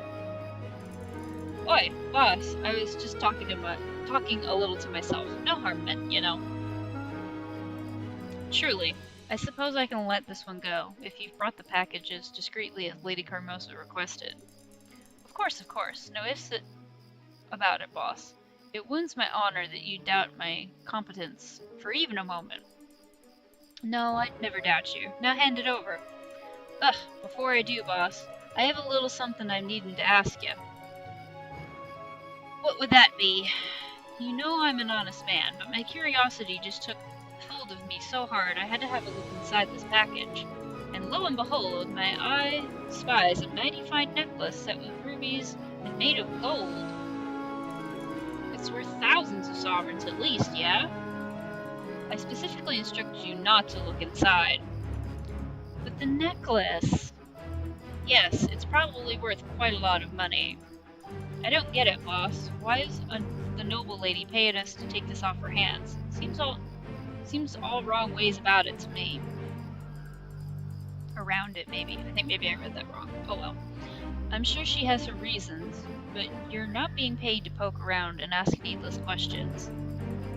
Oi, boss, I was just talking a little to myself. No harm meant, you know. Truly, I suppose I can let this one go, if you've brought the packages discreetly as Lady Carmosa requested. Of course. No ifs about it, boss. It wounds my honor that you doubt my competence for even a moment. No, I'd never doubt you. Now hand it over. Ugh, before I do, boss, I have a little something I'm needing to ask you. What would that be? You know I'm an honest man, but my curiosity just took hold of me so hard I had to have a look inside this package. And lo and behold, my eye spies a mighty fine necklace set with rubies and made of gold. It's worth thousands of sovereigns at least, yeah? I specifically instructed you not to look inside. But the necklace... Yes, it's probably worth quite a lot of money. I don't get it, boss. Why is the noble lady paying us to take this off her hands? Seems all wrong ways about it to me. Around it, maybe. I think maybe I read that wrong. Oh well. I'm sure she has her reasons, but you're not being paid to poke around and ask needless questions.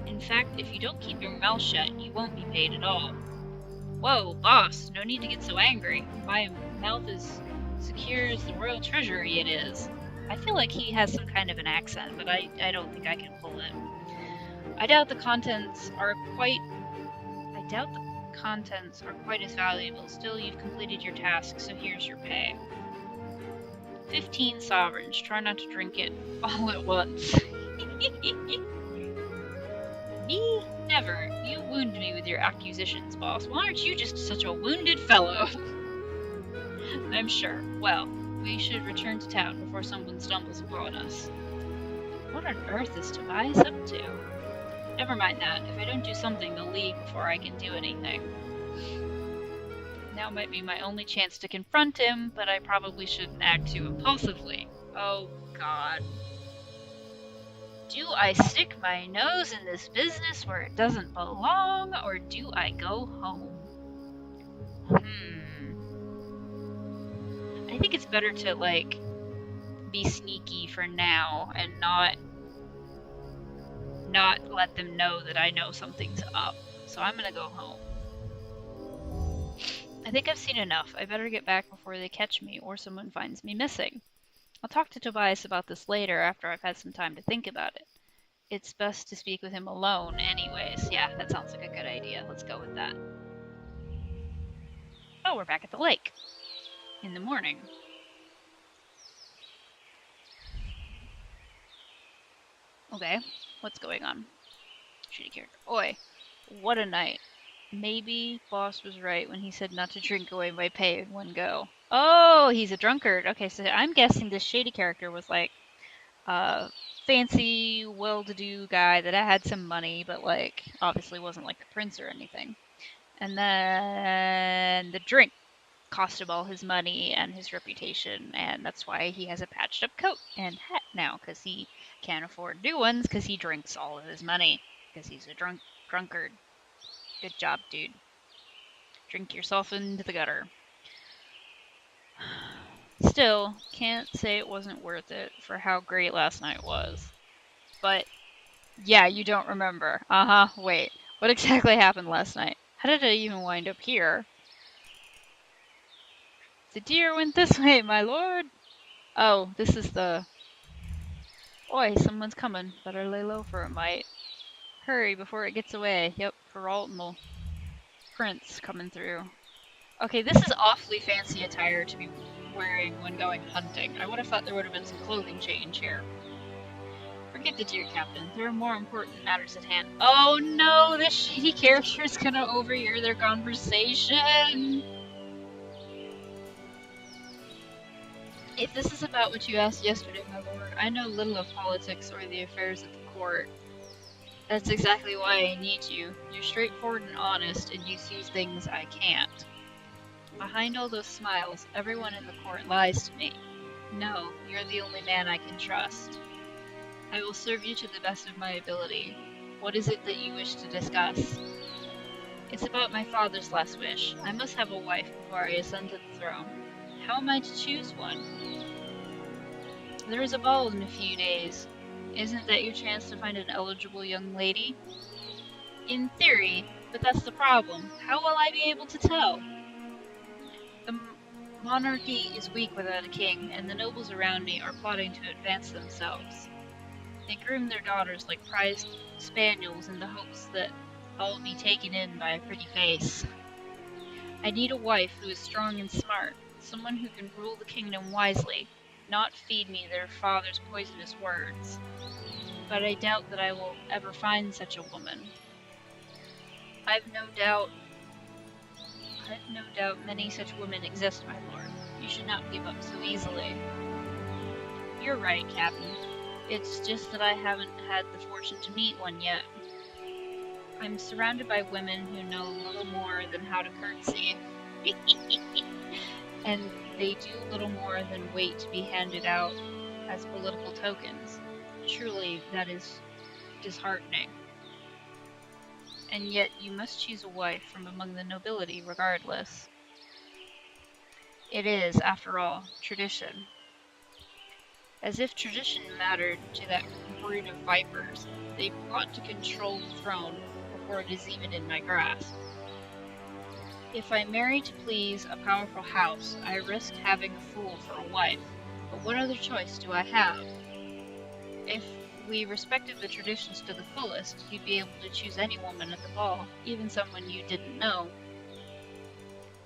In fact, if you don't keep your mouth shut, you won't be paid at all. Whoa, boss, no need to get so angry. My mouth is secure as the royal treasury it is. I feel like he has some kind of an accent, but I don't think I can pull it. I doubt the contents are quite as valuable. Still, you've completed your task, so here's your pay. 15 sovereigns. Try not to drink it all at once. Me? Never. You wound me with your accusations, boss. Why aren't you just such a wounded fellow? I'm sure. Well, we should return to town before someone stumbles upon us. What on earth is Tobias up to? Never mind that. If I don't do something, they'll leave before I can do anything. Now might be my only chance to confront him, but I probably shouldn't act too impulsively. Oh, God. Do I stick my nose in this business where it doesn't belong, or do I go home? I think it's better to, like, be sneaky for now and not let them know that I know something's up. So I'm gonna go home. I think I've seen enough. I better get back before they catch me or someone finds me missing. I'll talk to Tobias about this later after I've had some time to think about it. It's best to speak with him alone anyways. Yeah, that sounds like a good idea. Let's go with that. Oh, we're back at the lake. In the morning. Okay, what's going on? Shitty character. Oi, what a night. Maybe boss was right when he said not to drink away my pay in one go. Oh, he's a drunkard. Okay, so I'm guessing this shady character was like a fancy, well-to-do guy that had some money, but like obviously wasn't like the prince or anything. And then the drink cost him all his money and his reputation, and that's why he has a patched up coat and hat now, because he can't afford new ones because he drinks all of his money because he's a drunkard. Good job, dude. Drink yourself into the gutter. Still, can't say it wasn't worth it for how great last night was. But, yeah, you don't remember. Wait. What exactly happened last night? How did I even wind up here? The deer went this way, my lord. Oh, this is the... Oi, someone's coming. Better lay low for a mite. Hurry before it gets away. Yep, Peraltmal Prince coming through. Okay, this is awfully fancy attire to be wearing when going hunting. I would have thought there would have been some clothing change here. Forget the deer, Captain. There are more important matters at hand. Oh no, this shady character is gonna overhear their conversation! If this is about what you asked yesterday, my lord, I know little of politics or the affairs of the court. That's exactly why I need you. You're straightforward and honest, and you see things I can't. Behind all those smiles, everyone in the court lies to me. No, you're the only man I can trust. I will serve you to the best of my ability. What is it that you wish to discuss? It's about my father's last wish. I must have a wife before I ascend to the throne. How am I to choose one? There is a ball in a few days. Isn't that your chance to find an eligible young lady? In theory, but that's the problem. How will I be able to tell? The monarchy is weak without a king, and the nobles around me are plotting to advance themselves. They groom their daughters like prized spaniels in the hopes that I'll be taken in by a pretty face. I need a wife who is strong and smart, someone who can rule the kingdom wisely, not feed me their father's poisonous words. But I doubt that I will ever find such a woman. I've no doubt many such women exist, my lord. You should not give up so easily. You're right, Captain. It's just that I haven't had the fortune to meet one yet. I'm surrounded by women who know little more than how to curtsy. And they do little more than wait to be handed out as political tokens. Truly, that is disheartening. And yet you must choose a wife from among the nobility regardless. It is, after all, tradition. As if tradition mattered to that brood of vipers, they plot to control the throne before it is even in my grasp. If I marry to please a powerful house, I risk having a fool for a wife, but what other choice do I have? If we respected the traditions to the fullest, you'd be able to choose any woman at the ball, even someone you didn't know.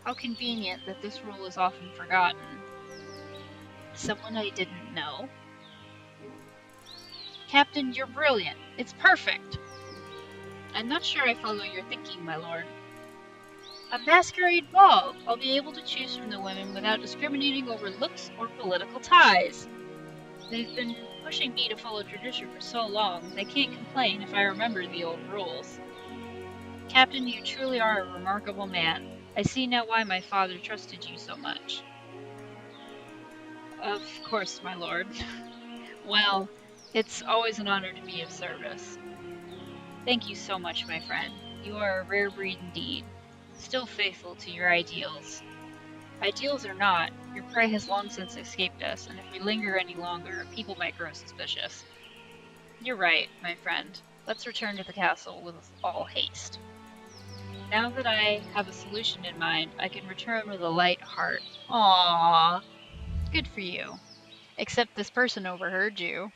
How convenient that this rule is often forgotten. Someone I didn't know? Captain, you're brilliant. It's perfect. I'm not sure I follow your thinking, my lord. A masquerade ball! I'll be able to choose from the women without discriminating over looks or political ties. They've been pushing me to follow tradition for so long, they can't complain if I remember the old rules. Captain, you truly are a remarkable man. I see now why my father trusted you so much. Of course, my lord. Well, it's always an honor to be of service. Thank you so much, my friend. You are a rare breed indeed. Still faithful to your ideals. Ideals or not, your prey has long since escaped us, and if we linger any longer, people might grow suspicious. You're right, my friend. Let's return to the castle with all haste. Now that I have a solution in mind, I can return with a light heart. Aww. Good for you. Except this person overheard you.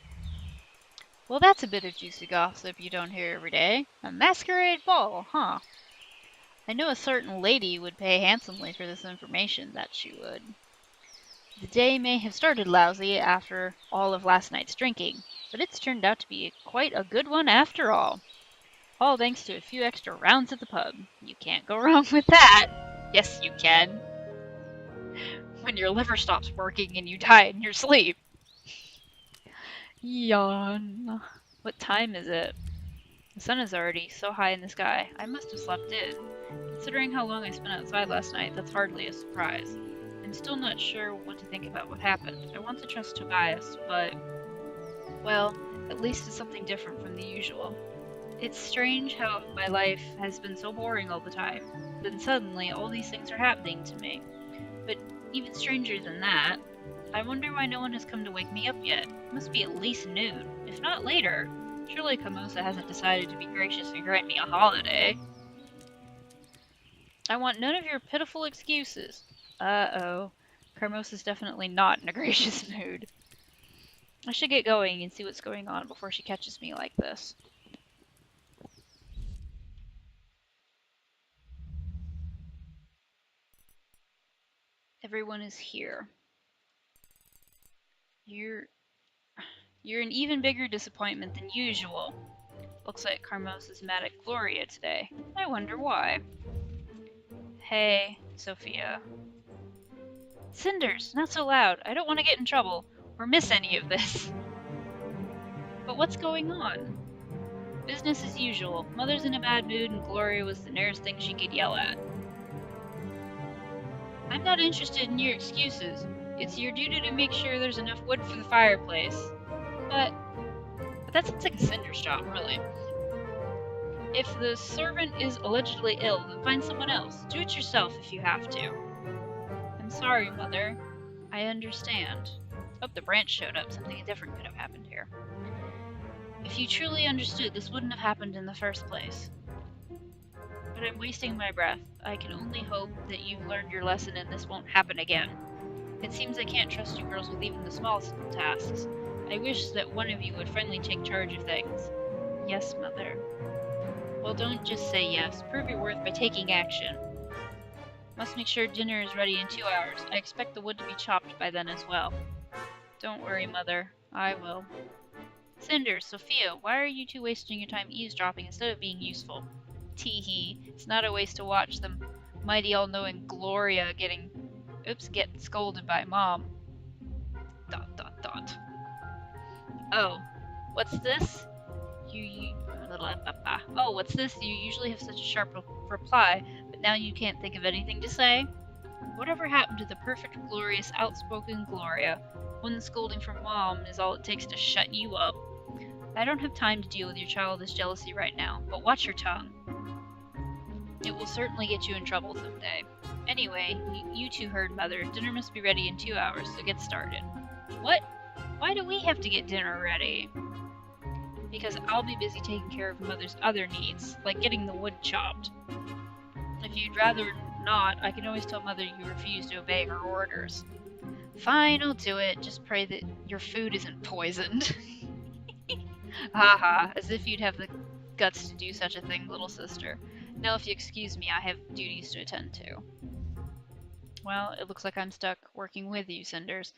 Well, that's a bit of juicy gossip you don't hear every day. A masquerade ball, huh? I know a certain lady would pay handsomely for this information, that she would. The day may have started lousy after all of last night's drinking, but it's turned out to be quite a good one after all. All thanks to a few extra rounds at the pub. You can't go wrong with that. Yes, you can. When your liver stops working and you die in your sleep. Yawn. What time is it? The sun is already so high in the sky. I must have slept in. Considering how long I spent outside last night, that's hardly a surprise. I'm still not sure what to think about what happened. I want to trust Tobias, but... well, at least it's something different from the usual. It's strange how my life has been so boring all the time. Then suddenly, all these things are happening to me. But even stranger than that, I wonder why no one has come to wake me up yet. It must be at least noon, if not later. Surely Camosa hasn't decided to be gracious and grant me a holiday. I want none of your pitiful excuses. Uh-oh. Carmosa's definitely not in a gracious mood. I should get going and see what's going on before she catches me like this. Everyone is here. You're an even bigger disappointment than usual. Looks like Carmosa's mad at Gloria today. I wonder why. Hey, Sophia. Cinders, not so loud. I don't want to get in trouble or miss any of this. But what's going on? Business as usual. Mother's in a bad mood and Gloria was the nearest thing she could yell at. I'm not interested in your excuses. It's your duty to make sure there's enough wood for the fireplace. But that sounds like a Cinders job, really. If the servant is allegedly ill, then find someone else. Do it yourself if you have to. I'm sorry, Mother. I understand. Oh, the branch showed up. Something different could have happened here. If you truly understood, this wouldn't have happened in the first place. But I'm wasting my breath. I can only hope that you've learned your lesson and this won't happen again. It seems I can't trust you girls with even the smallest of tasks. I wish that one of you would finally take charge of things. Yes, Mother. Well, don't just say yes. Prove your worth by taking action. Must make sure dinner is ready in 2 hours. I expect the wood to be chopped by then as well. Don't worry, Mother. I will. Cinders, Sophia, why are you two wasting your time eavesdropping instead of being useful? Tee-hee. It's not a waste to watch the mighty all-knowing Gloria get scolded by Mom. ... Oh, what's this? Oh, what's this? You usually have such a sharp reply, but now you can't think of anything to say? Whatever happened to the perfect, glorious, outspoken Gloria? One scolding from Mom is all it takes to shut you up. I don't have time to deal with your childish jealousy right now, but watch your tongue. It will certainly get you in trouble someday. Anyway, you two heard Mother. Dinner must be ready in 2 hours, so get started. What? Why do we have to get dinner ready? Because I'll be busy taking care of Mother's other needs, like getting the wood chopped. If you'd rather not, I can always tell Mother you refuse to obey her orders. Fine, I'll do it. Just pray that your food isn't poisoned. Haha, as if you'd have the guts to do such a thing, little sister. Now, if you excuse me, I have duties to attend to. Well, it looks like I'm stuck working with you, Cinders.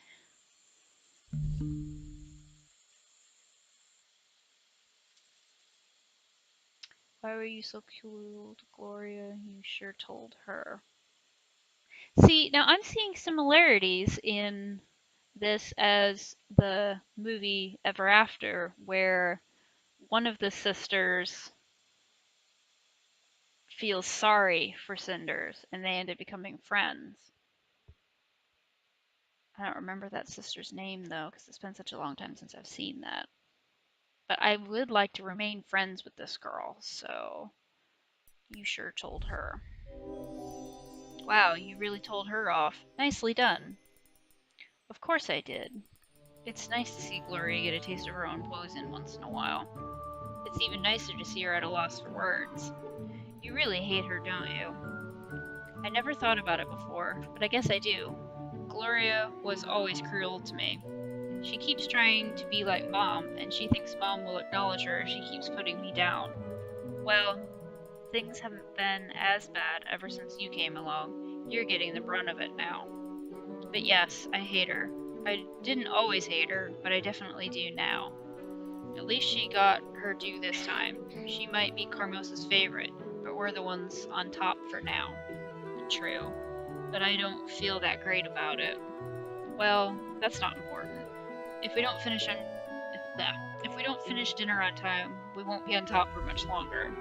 Why were you so cool to Gloria? You sure told her. See, now I'm seeing similarities in this as the movie Ever After, where one of the sisters feels sorry for Cinders, and they end up becoming friends. I don't remember that sister's name, though, because it's been such a long time since I've seen that. But I would like to remain friends with this girl, so you sure told her. Wow, you really told her off. Nicely done. Of course I did. It's nice to see Gloria get a taste of her own poison once in a while. It's even nicer to see her at a loss for words. You really hate her, don't you? I never thought about it before, but I guess I do. Gloria was always cruel to me. She keeps trying to be like Mom, and she thinks Mom will acknowledge her if she keeps putting me down. Well, things haven't been as bad ever since you came along. You're getting the brunt of it now. But yes, I hate her. I didn't always hate her, but I definitely do now. At least she got her due this time. She might be Carmos's favorite, but we're the ones on top for now. True, but I don't feel that great about it. Well, that's not important. If we don't finish dinner on time, we won't be on top for much longer.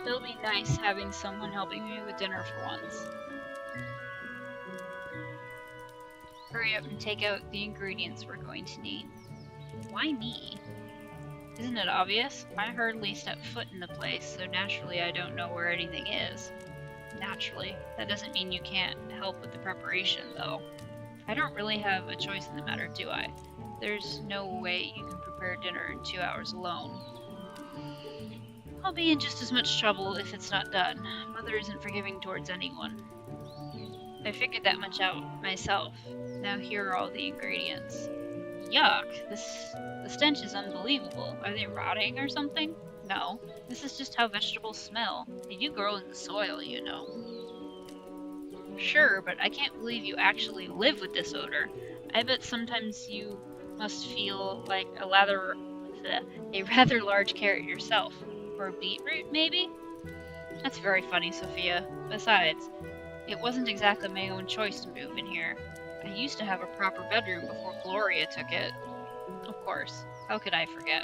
It'll be nice having someone helping me with dinner for once. Hurry up and take out the ingredients we're going to need. Why me? Isn't it obvious? I hardly step foot in the place, so naturally I don't know where anything is. Naturally. That doesn't mean you can't help with the preparation, though. I don't really have a choice in the matter, do I? There's no way you can prepare dinner in 2 hours alone. I'll be in just as much trouble if it's not done. Mother isn't forgiving towards anyone. I figured that much out myself. Now here are all the ingredients. Yuck! The stench is unbelievable. Are they rotting or something? No. This is just how vegetables smell. They do grow in the soil, you know. Sure, but I can't believe you actually live with this odor. I bet sometimes you must feel like a rather large carrot yourself. Or beetroot, maybe? That's very funny, Sophia. Besides, it wasn't exactly my own choice to move in here. I used to have a proper bedroom before Gloria took it. Of course. How could I forget?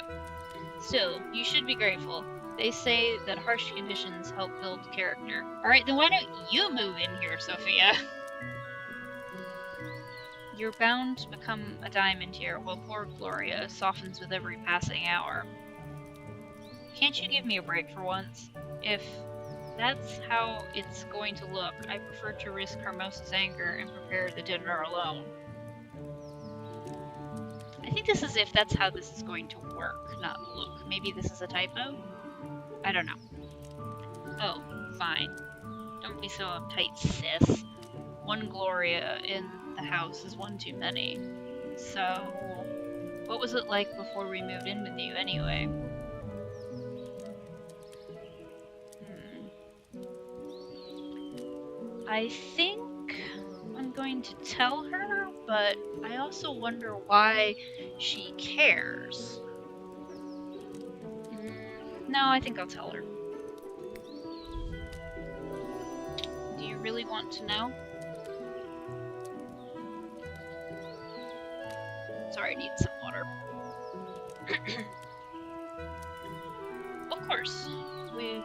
Still, you should be grateful. They say that harsh conditions help build character. Alright, then why don't you move in here, Sophia? You're bound to become a diamond here, while poor Gloria softens with every passing hour. Can't you give me a break for once? If that's how it's going to look, I prefer to risk Carmos's anger and prepare the dinner alone. I think this is if that's how this is going to work, not look. Maybe this is a typo? I don't know. Oh, fine. Don't be so uptight, sis. One Gloria in the house is one too many. So, what was it like before we moved in with you anyway? I think I'm going to tell her, but I also wonder why she cares. No, I think I'll tell her. Do you really want to know? Sorry, I need some water. Of course. We've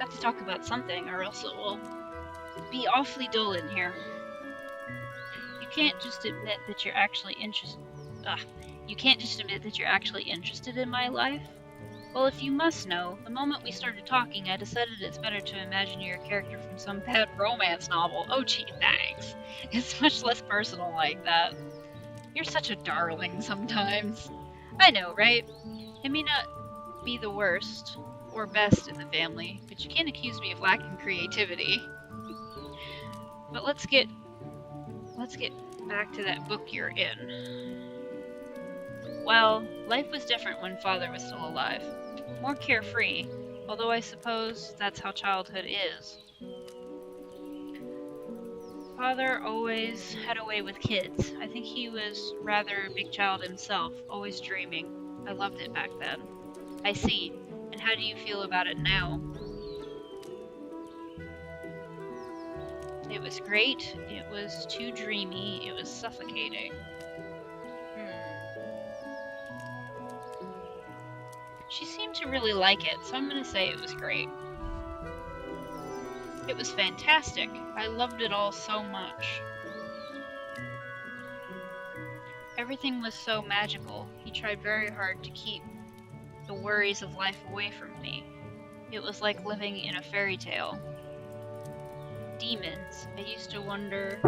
got to talk about something, or else it will be awfully dull in here. You can't just admit that you're actually interested. You can't just admit that you're actually interested in my life. Well, if you must know, the moment we started talking, I decided it's better to imagine you're a character from some bad romance novel. Oh, gee, thanks. It's much less personal like that. You're such a darling sometimes. I know, right? It may not be the worst or best in the family, but you can't accuse me of lacking creativity. But let's get back to that book you're in. Well, life was different when Father was still alive. More carefree, although I suppose that's how childhood is. Father always had a way with kids. I think he was rather a big child himself, always dreaming. I loved it back then. I see. And how do you feel about it now? It was great. It was too dreamy. It was suffocating. She seemed to really like it, so I'm gonna say it was great. It was fantastic. I loved it all so much. Everything was so magical. He tried very hard to keep the worries of life away from me. It was like living in a fairy tale. Demons. I used to wonder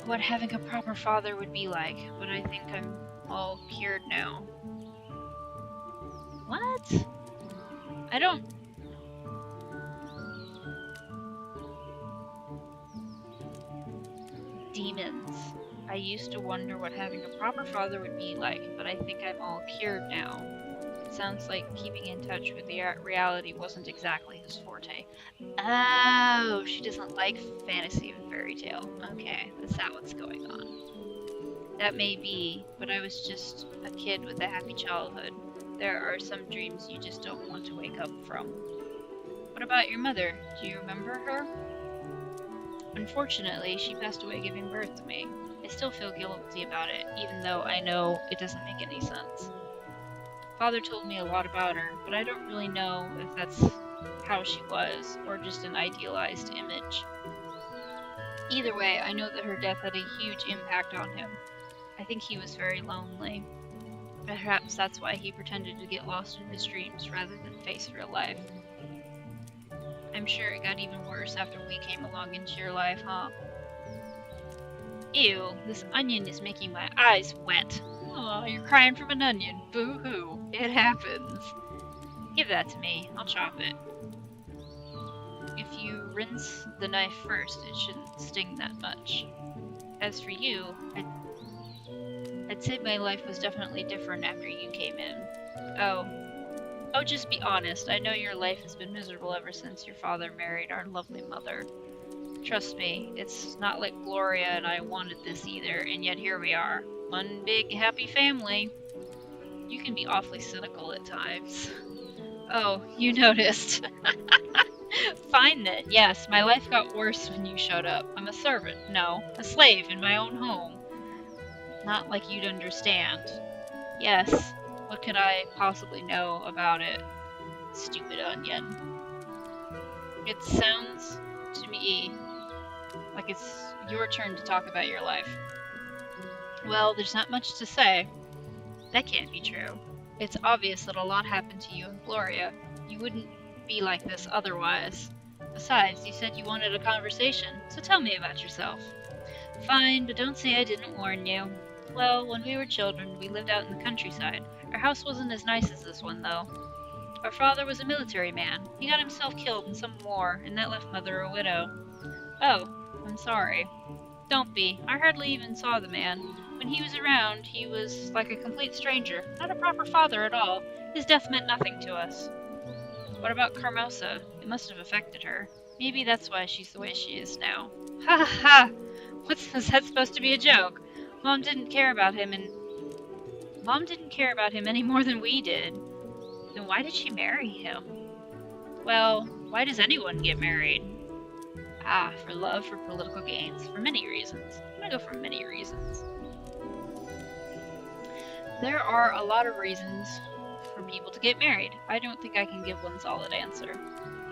what having a proper father would be like, but I think I'm all cured now. What? I don't... Demons. I used to wonder what having a proper father would be like, but I think I'm all cured now. It sounds like keeping in touch with the reality wasn't exactly his forte. Oh, she doesn't like fantasy and fairy tale. Okay, that's not what's going on. That may be, but I was just a kid with a happy childhood. There are some dreams you just don't want to wake up from. What about your mother? Do you remember her? Unfortunately, she passed away giving birth to me. I still feel guilty about it, even though I know it doesn't make any sense. Father told me a lot about her, but I don't really know if that's how she was, or just an idealized image. Either way, I know that her death had a huge impact on him. I think he was very lonely. Perhaps that's why he pretended to get lost in his dreams rather than face real life. I'm sure it got even worse after we came along into your life, huh? Ew, this onion is making my eyes wet. Aw, you're crying from an onion. Boo-hoo. It happens. Give that to me. I'll chop it. If you rinse the knife first, it shouldn't sting that much. As for you, I'd say my life was definitely different after you came in. Oh, just be honest. I know your life has been miserable ever since your father married our lovely mother. Trust me, it's not like Gloria and I wanted this either, and yet here we are. One big happy family. You can be awfully cynical at times. Oh, you noticed. Fine then. Yes, my life got worse when you showed up. I'm a servant. No, a slave in my own home. Not like you'd understand. Yes, what could I possibly know about it? Stupid onion. It sounds to me like it's your turn to talk about your life. Well, there's not much to say. That can't be true. It's obvious that a lot happened to you and Gloria. You wouldn't be like this otherwise. Besides, you said you wanted a conversation, so tell me about yourself. Fine, but don't say I didn't warn you. Well, when we were children, we lived out in the countryside. Our house wasn't as nice as this one, though. Our father was a military man. He got himself killed in some war, and that left Mother a widow. Oh, I'm sorry. Don't be. I hardly even saw the man. When he was around, he was like a complete stranger. Not a proper father at all. His death meant nothing to us. What about Carmosa? It must have affected her. Maybe that's why she's the way she is now. Ha ha ha! Is that supposed to be a joke? Mom didn't care about him any more than we did. Then why did she marry him? Well, why does anyone get married? Ah, for love, for political gains, for many reasons. I'm gonna go for many reasons. There are a lot of reasons for people to get married. I don't think I can give one solid answer.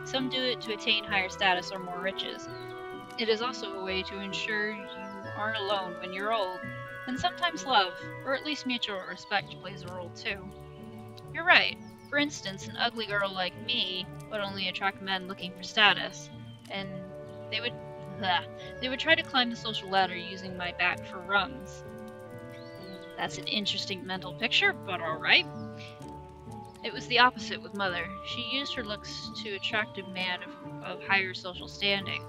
Some do it to attain higher status or more riches. It is also a way to ensure you aren't alone when you're old. And sometimes love, or at least mutual respect, plays a role too. You're right. For instance, an ugly girl like me would only attract men looking for status, and they would try to climb the social ladder using my back for rungs. That's an interesting mental picture, but alright. It was the opposite with Mother. She used her looks to attract a man of higher social standing.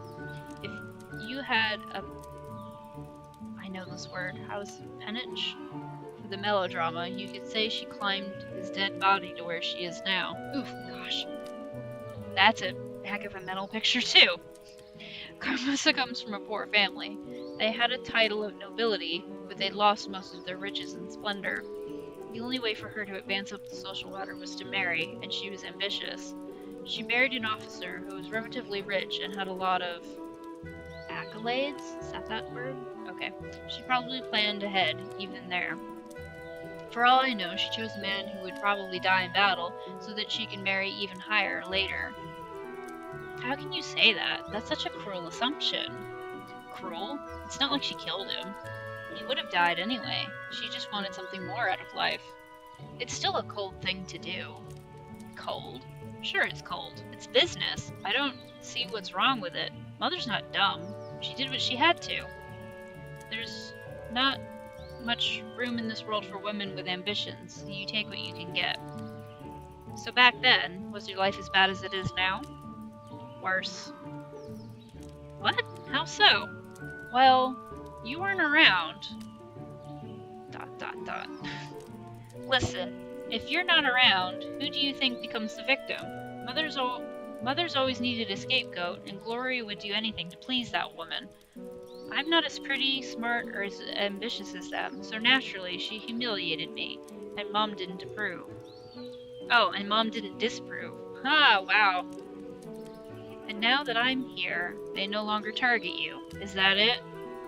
If you had a... I know this word. House penance? For the melodrama, you could say she climbed his dead body to where she is now. Oof, gosh. That's a heck of a mental picture, too. Carmosa comes from a poor family. They had a title of nobility, but they lost most of their riches and splendor. The only way for her to advance up the social ladder was to marry, and she was ambitious. She married an officer who was relatively rich and had a lot of accolades? Is that word? Okay. She probably planned ahead, even there. For all I know, she chose a man who would probably die in battle so that she can marry even higher later. How can you say that? That's such a cruel assumption. Cruel? It's not like she killed him. He would have died anyway. She just wanted something more out of life. It's still a cold thing to do. Cold? Sure it's cold. It's business. I don't see what's wrong with it. Mother's not dumb. She did what she had to. There's not much room in this world for women with ambitions, so you take what you can get. So back then, was your life as bad as it is now? Worse. What? How so? Well, you weren't around. ... Listen, if you're not around, who do you think becomes the victim? Mother's always needed a scapegoat, and Gloria would do anything to please that woman. I'm not as pretty, smart, or as ambitious as them, so naturally she humiliated me, and Mom didn't approve. Oh, and Mom didn't disapprove. Ah, wow. And now that I'm here, they no longer target you. Is that it?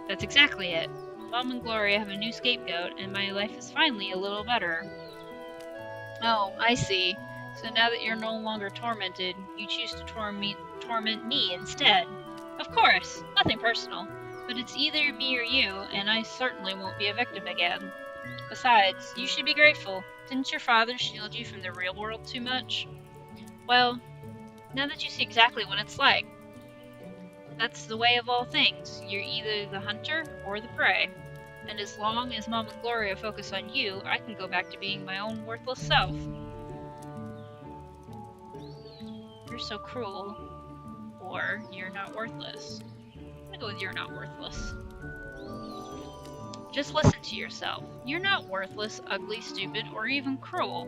That's exactly it. Mom and Gloria have a new scapegoat, and my life is finally a little better. Oh, I see. So now that you're no longer tormented, you choose to torment me instead. Of course, nothing personal. But it's either me or you, and I certainly won't be a victim again. Besides, you should be grateful. Didn't your father shield you from the real world too much? Well, now that you see exactly what it's like, that's the way of all things. You're either the hunter or the prey. And as long as Mom and Gloria focus on you, I can go back to being my own worthless self. You're so cruel. Or you're not worthless. I'm gonna go with you're not worthless. Just listen to yourself. You're not worthless, ugly, stupid, or even cruel.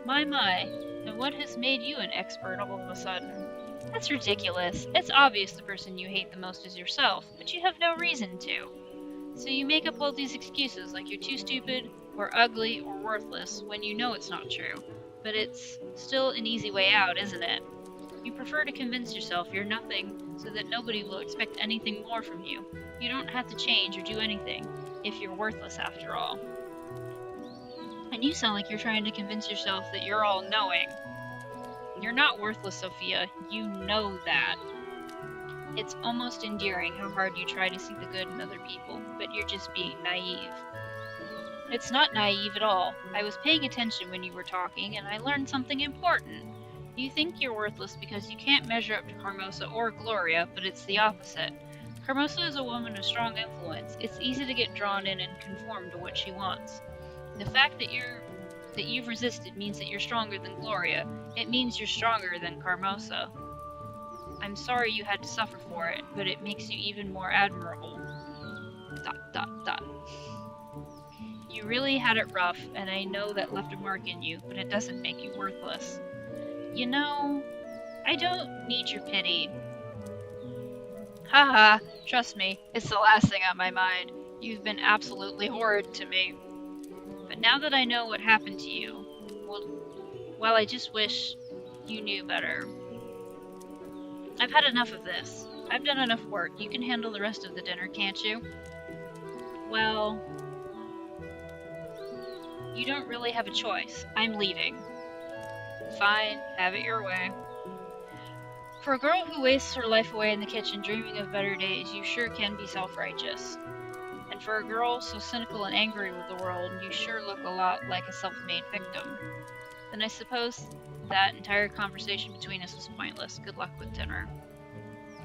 My, and what has made you an expert all of a sudden? That's ridiculous. It's obvious the person you hate the most is yourself, but you have no reason to. So you make up all these excuses like you're too stupid, or ugly, or worthless, when you know it's not true. But it's still an easy way out, isn't it? You prefer to convince yourself you're nothing so that nobody will expect anything more from you. You don't have to change or do anything if you're worthless after all. And you sound like you're trying to convince yourself that you're all-knowing. You're not worthless, Sophia. You know that. It's almost endearing how hard you try to see the good in other people, but you're just being naive. It's not naive at all. I was paying attention when you were talking, and I learned something important. You think you're worthless because you can't measure up to Carmosa or Gloria, but it's the opposite. Carmosa is a woman of strong influence. It's easy to get drawn in and conform to what she wants. The fact that you've resisted means that you're stronger than Gloria. It means you're stronger than Carmosa. I'm sorry you had to suffer for it, but it makes you even more admirable. ... You really had it rough, and I know that left a mark in you, but it doesn't make you worthless. You know, I don't need your pity. Haha, trust me, it's the last thing on my mind. You've been absolutely horrid to me. But now that I know what happened to you, well, I just wish you knew better. I've had enough of this. I've done enough work. You can handle the rest of the dinner, can't you? Well, you don't really have a choice. I'm leaving. Fine, have it your way. For a girl who wastes her life away in the kitchen dreaming of better days, you sure can be self-righteous. And for a girl so cynical and angry with the world, you sure look a lot like a self-made victim. Then I suppose that entire conversation between us was pointless. Good luck with dinner.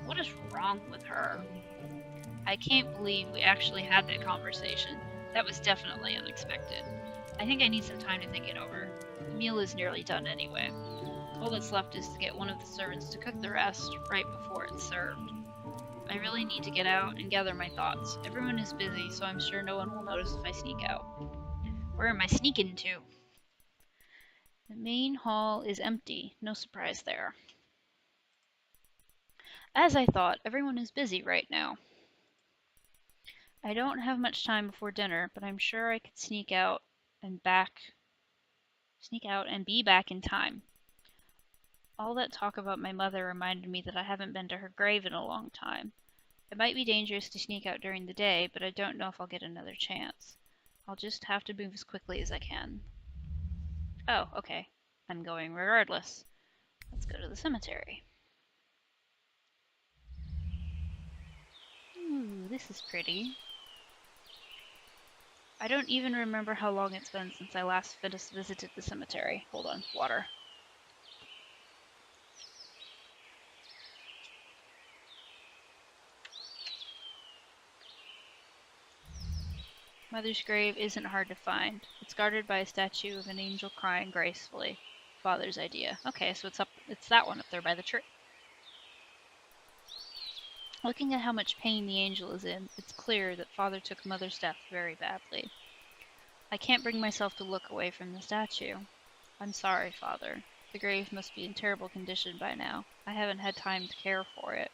What is wrong with her? I can't believe we actually had that conversation. That was definitely unexpected. I think I need some time to think it over. The meal is nearly done anyway. All that's left is to get one of the servants to cook the rest right before it's served. I really need to get out and gather my thoughts. Everyone is busy, so I'm sure no one will notice if I sneak out. Where am I sneaking to? The main hall is empty. No surprise there. As I thought, everyone is busy right now. I don't have much time before dinner, but I'm sure I could sneak out and be back in time. All that talk about my mother reminded me that I haven't been to her grave in a long time. It might be dangerous to sneak out during the day, but I don't know if I'll get another chance. I'll just have to move as quickly as I can. Oh, okay. I'm going regardless. Let's go to the cemetery. Ooh, this is pretty. I don't even remember how long it's been since I last visited the cemetery. Hold on, water. Mother's grave isn't hard to find. It's guarded by a statue of an angel crying gracefully. Father's idea. Okay, so it's that one up there by the tree. Looking at how much pain the angel is in, it's clear that Father took Mother's death very badly. I can't bring myself to look away from the statue. I'm sorry, Father. The grave must be in terrible condition by now. I haven't had time to care for it.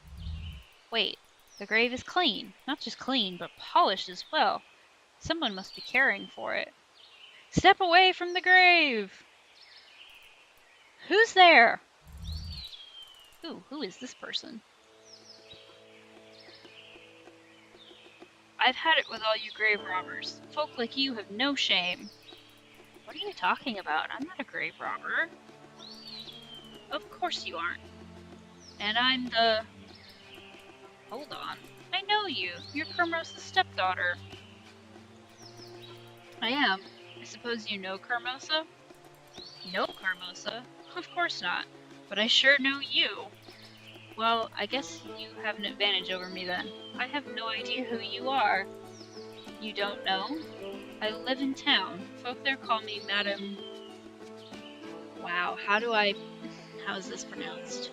Wait, The grave is clean. Not just clean, but polished as well. Someone must be caring for it. Step away from the grave! Who's there? Ooh, who is this person? I've had it with all you grave robbers. Folk like you have no shame. What are you talking about? I'm not a grave robber. Of course you aren't. And I'm the... Hold on. I know you. You're Kermos's stepdaughter. I am. I suppose you know Kermosa? Know Kermosa? Of course not. But I sure know you. Well, I guess you have an advantage over me then. I have no idea who you are. You don't know? I live in town. Folk there call me Madam... Wow, how is this pronounced?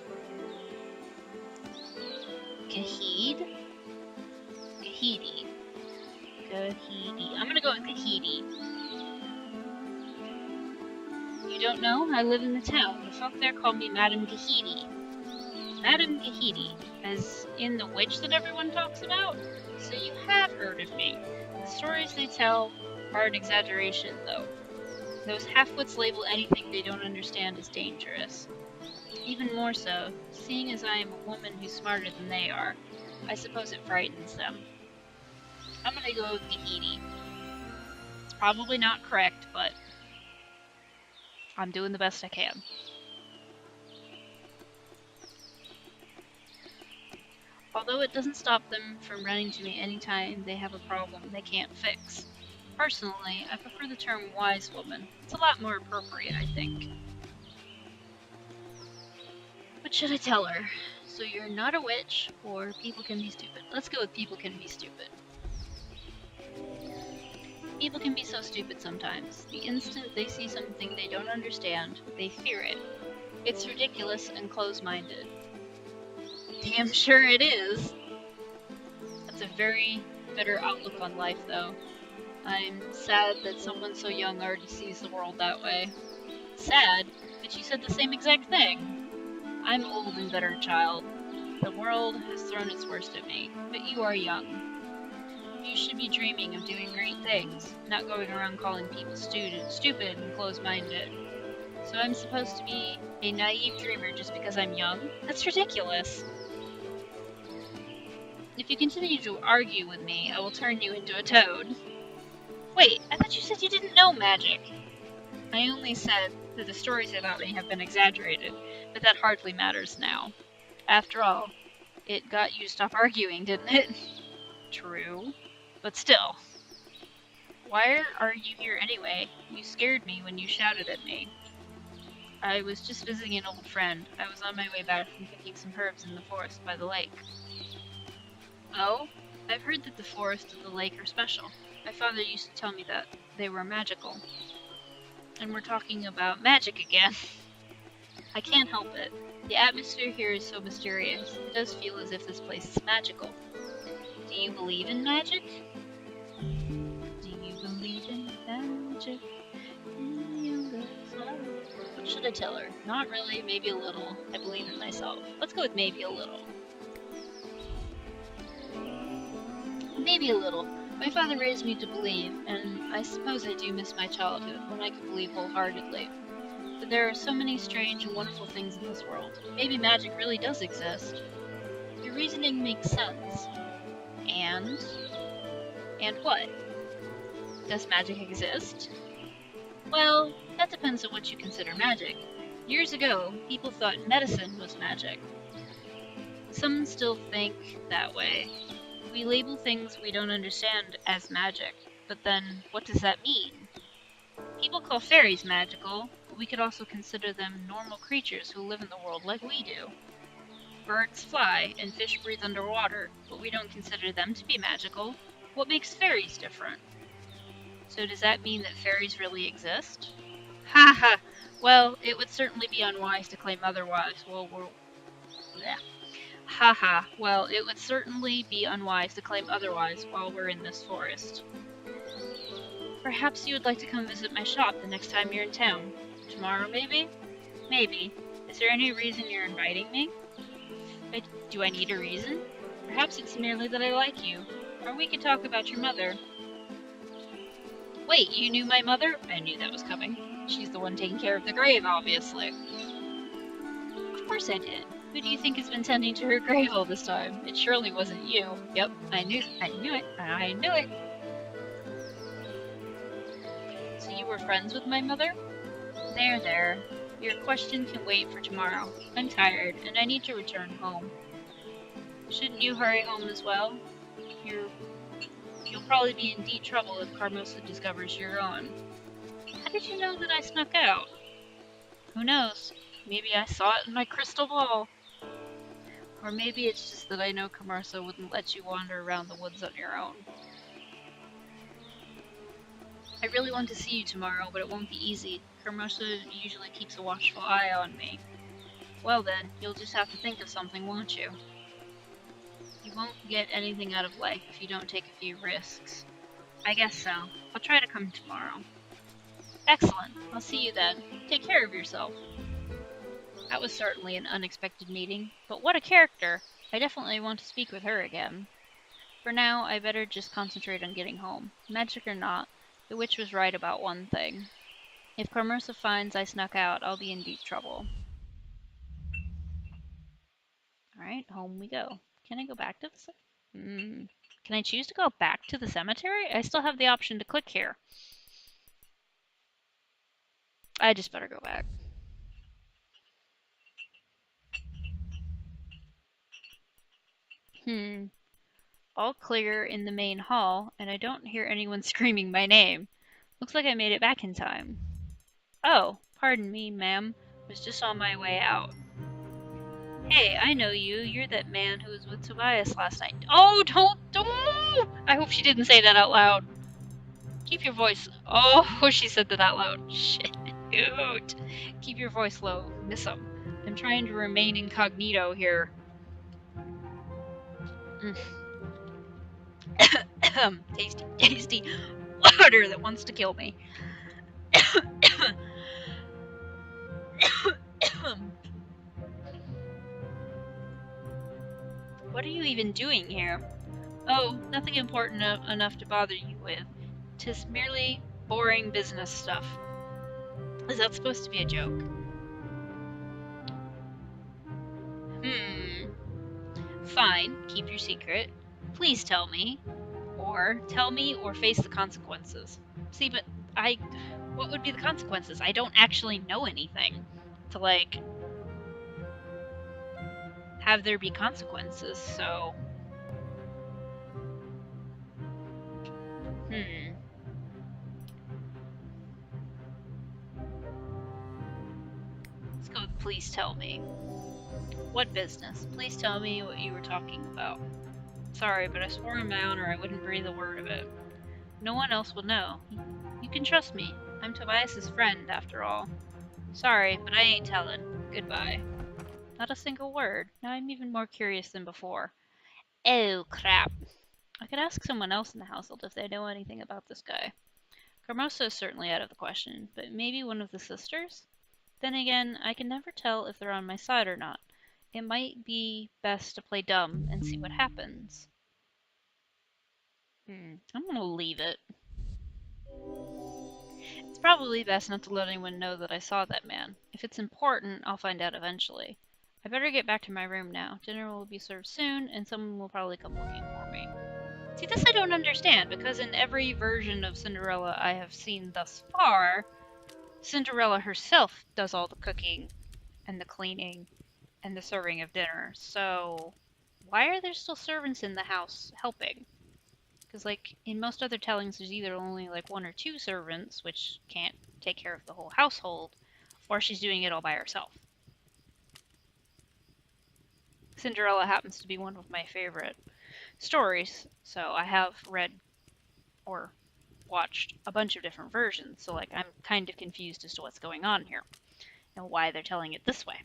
Gahid? Gahidi. Gahidi. I'm gonna go with Gahidi. You don't know? I live in the town. The folk there call me Madam Gahidi. Madam Gahidi, as in the witch that everyone talks about? So you have heard of me. The stories they tell are an exaggeration, though. Those half-wits label anything they don't understand as dangerous. Even more so, seeing as I am a woman who's smarter than they are. I suppose it frightens them. I'm gonna go with Gahidi. It's probably not correct, but I'm doing the best I can. Although it doesn't stop them from running to me anytime they have a problem they can't fix. Personally, I prefer the term wise woman. It's a lot more appropriate, I think. What should I tell her? So you're not a witch, or people can be stupid. Let's go with people can be stupid. People can be so stupid sometimes. The instant they see something they don't understand, they fear it. It's ridiculous and close-minded. Damn sure it is! That's a very bitter outlook on life, though. I'm sad that someone so young already sees the world that way. Sad that you said the same exact thing. I'm old and bitter, child. The world has thrown its worst at me, but you are young. You should be dreaming of doing great things, not going around calling people stupid and close-minded. So I'm supposed to be a naive dreamer just because I'm young? That's ridiculous. If you continue to argue with me, I will turn you into a toad. Wait, I thought you said you didn't know magic. I only said that the stories about me have been exaggerated, but that hardly matters now. After all, it got you to stop arguing, didn't it? True. But still. Why are you here anyway? You scared me when you shouted at me. I was just visiting an old friend. I was on my way back from picking some herbs in the forest by the lake. Oh? I've heard that the forest and the lake are special. My father used to tell me that they were magical. And we're talking about magic again. I can't help it. The atmosphere here is so mysterious. It does feel as if this place is magical. Do you believe in magic? Do you believe in magic? What should I tell her? Not really, maybe a little. I believe in myself. Let's go with maybe a little. Maybe a little. My father raised me to believe, and I suppose I do miss my childhood, when I could believe wholeheartedly. But there are so many strange and wonderful things in this world. Maybe magic really does exist. Your reasoning makes sense. And? And what? Does magic exist? Well, that depends on what you consider magic. Years ago, people thought medicine was magic. Some still think that way. We label things we don't understand as magic, but then what does that mean? People call fairies magical, but we could also consider them normal creatures who live in the world like we do. Birds fly and fish breathe underwater, but we don't consider them to be magical. What makes fairies different? So does that mean that fairies really exist? Ha ha! Well, it would certainly be unwise to claim otherwise. Well, it would certainly be unwise to claim otherwise while we're in this forest. Perhaps you would like to come visit my shop the next time you're in town. Tomorrow, maybe? Maybe. Is there any reason you're inviting me? Do I need a reason? Perhaps it's merely that I like you. Or we could talk about your mother. Wait, you knew my mother? I knew that was coming. She's the one taking care of the grave, obviously. Of course I did. Who do you think has been tending to her grave all this time? It surely wasn't you. Yep, I knew it. So you were friends with my mother? There. Your question can wait for tomorrow. I'm tired, and I need to return home. Shouldn't you hurry home as well? You'll probably be in deep trouble if Carmosa discovers you're gone. How did you know that I snuck out? Who knows? Maybe I saw it in my crystal ball. Or maybe it's just that I know Carmosa wouldn't let you wander around the woods on your own. I really want to see you tomorrow, but it won't be easy. Carmosa usually keeps a watchful eye on me. Well then, you'll just have to think of something, won't you? You won't get anything out of life if you don't take a few risks. I guess so. I'll try to come tomorrow. Excellent. I'll see you then. Take care of yourself. That was certainly an unexpected meeting, but what a character! I definitely want to speak with her again. For now, I better just concentrate on getting home. Magic or not, the witch was right about one thing. If Carmosa finds I snuck out, I'll be in deep trouble. Alright, home we go. Can I go back to the Can I choose to go back to the cemetery? I still have the option to click here. I just better go back. All clear in the main hall, and I don't hear anyone screaming my name. Looks like I made it back in time. Oh, pardon me, ma'am. Was just on my way out. Hey, I know you. You're that man who was with Tobias last night. Oh, don't! I hope she didn't say that out loud. Keep your voice... Oh, she said that out loud. Shit. Keep your voice low. Miss him. I'm trying to remain incognito here. Tasty water that wants to kill me. What are you even doing here? Oh, nothing important enough to bother you with. 'Tis merely boring business stuff. Is that supposed to be a joke? Fine, keep your secret. Please tell me. Or tell me or face the consequences. See, but what would be the consequences? I don't actually know anything to, like, have there be consequences, so... Let's go with please tell me. What business? Please tell me what you were talking about. Sorry, but I swore on my honor I wouldn't breathe a word of it. No one else will know. You can trust me. I'm Tobias's friend, after all. Sorry, but I ain't telling. Goodbye. Not a single word. Now I'm even more curious than before. Oh, crap. I could ask someone else in the household if they know anything about this guy. Carmosa is certainly out of the question, but maybe one of the sisters? Then again, I can never tell if they're on my side or not. It might be best to play dumb and see what happens. I'm gonna leave it. It's probably best not to let anyone know that I saw that man. If it's important, I'll find out eventually. I better get back to my room now. Dinner will be served soon, and someone will probably come looking for me. See, this I don't understand, because in every version of Cinderella I have seen thus far, Cinderella herself does all the cooking and the cleaning and the serving of dinner. So why are there still servants in the house helping? Because, like, in most other tellings, there's either only, like, 1 or 2 servants, which can't take care of the whole household, or she's doing it all by herself. Cinderella happens to be one of my favorite stories, so I have read or watched a bunch of different versions, so, like, I'm kind of confused as to what's going on here, and why they're telling it this way.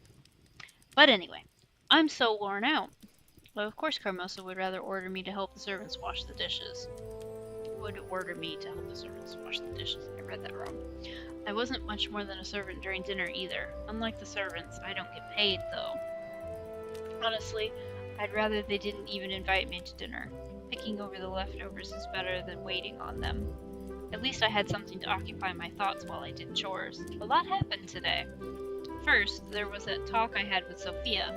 But anyway, I'm so worn out. Well, of course Carmosa would rather order me to help the servants wash the dishes. Would order me to help the servants wash the dishes. I read that wrong. I wasn't much more than a servant during dinner either. Unlike the servants, I don't get paid, though. Honestly, I'd rather they didn't even invite me to dinner. Picking over the leftovers is better than waiting on them. At least I had something to occupy my thoughts while I did chores. A lot happened today. First, there was that talk I had with Sophia.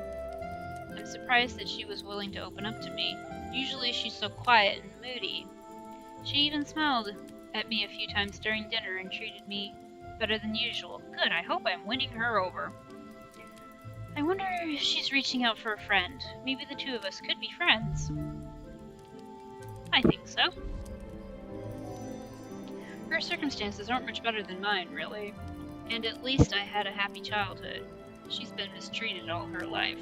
I'm surprised that she was willing to open up to me. Usually she's so quiet and moody. She even smiled at me a few times during dinner and treated me better than usual. Good, I hope I'm winning her over. I wonder if she's reaching out for a friend. Maybe the two of us could be friends. I think so. Her circumstances aren't much better than mine, really. And at least I had a happy childhood. She's been mistreated all her life.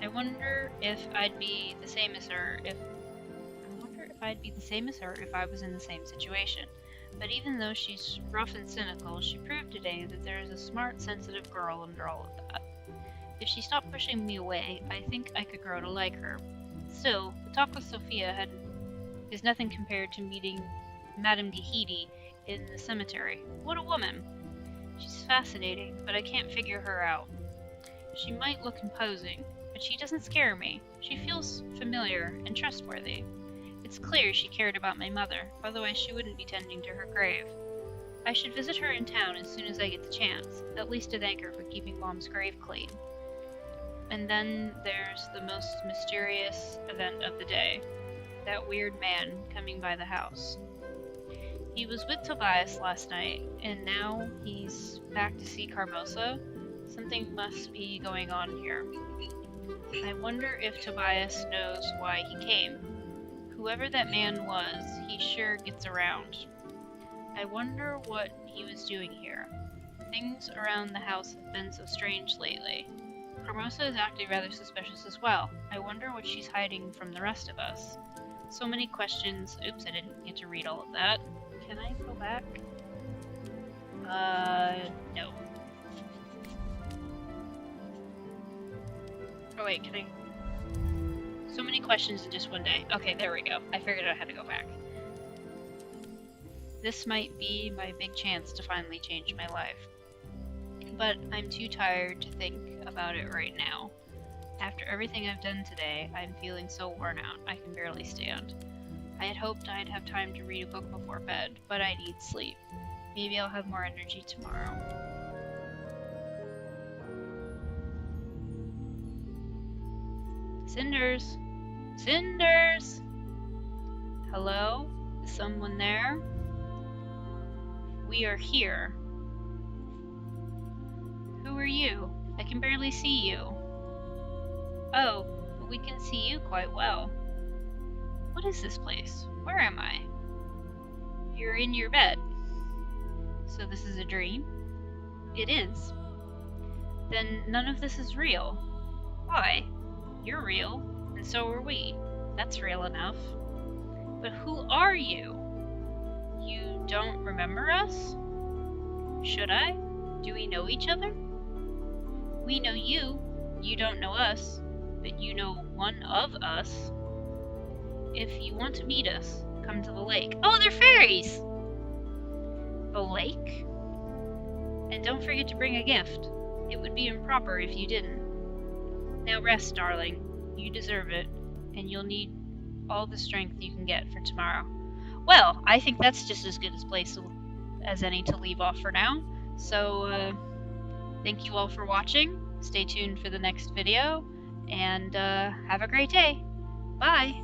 I wonder if I'd be the same as her if I was in the same situation. But even though she's rough and cynical, she proved today that there is a smart, sensitive girl under all of that. If she stopped pushing me away, I think I could grow to like her. Still, the talk with Sophia is nothing compared to meeting Madame Gahidi in the cemetery. What a woman! She's fascinating, but I can't figure her out. She might look imposing, but she doesn't scare me. She feels familiar and trustworthy. It's clear she cared about my mother, otherwise she wouldn't be tending to her grave. I should visit her in town as soon as I get the chance, at least to thank her for keeping Mom's grave clean. And then there's the most mysterious event of the day. That weird man coming by the house. He was with Tobias last night, and now he's back to see Carmosa. Something must be going on here. I wonder if Tobias knows why he came. Whoever that man was, he sure gets around. I wonder what he was doing here. Things around the house have been so strange lately. Carmosa is acting rather suspicious as well. I wonder what she's hiding from the rest of us. So many questions. Oops, I didn't get to read all of that. Can I go back? No. Oh wait, can I? So many questions in just one day. Okay, there we go. I figured out how to go back. This might be my big chance to finally change my life. But I'm too tired to think about it right now. After everything I've done today, I'm feeling so worn out, I can barely stand. I had hoped I'd have time to read a book before bed, but I need sleep. Maybe I'll have more energy tomorrow. Cinders! Cinders! Hello? Is someone there? We are here. Who are you? I can barely see you. Oh, but we can see you quite well. What is this place? Where am I? You're in your bed. So this is a dream? It is. Then none of this is real. Why? You're real, and so are we. That's real enough. But who are you? You don't remember us? Should I? Do we know each other? We know you. You don't know us, but you know one of us. If you want to meet us, come to the lake. Oh, they're fairies! The lake? And don't forget to bring a gift. It would be improper if you didn't. Now rest, darling. You deserve it, and you'll need all the strength you can get for tomorrow. Well, I think that's just as good a place as any to leave off for now. So, thank you all for watching. Stay tuned for the next video, and have a great day. Bye!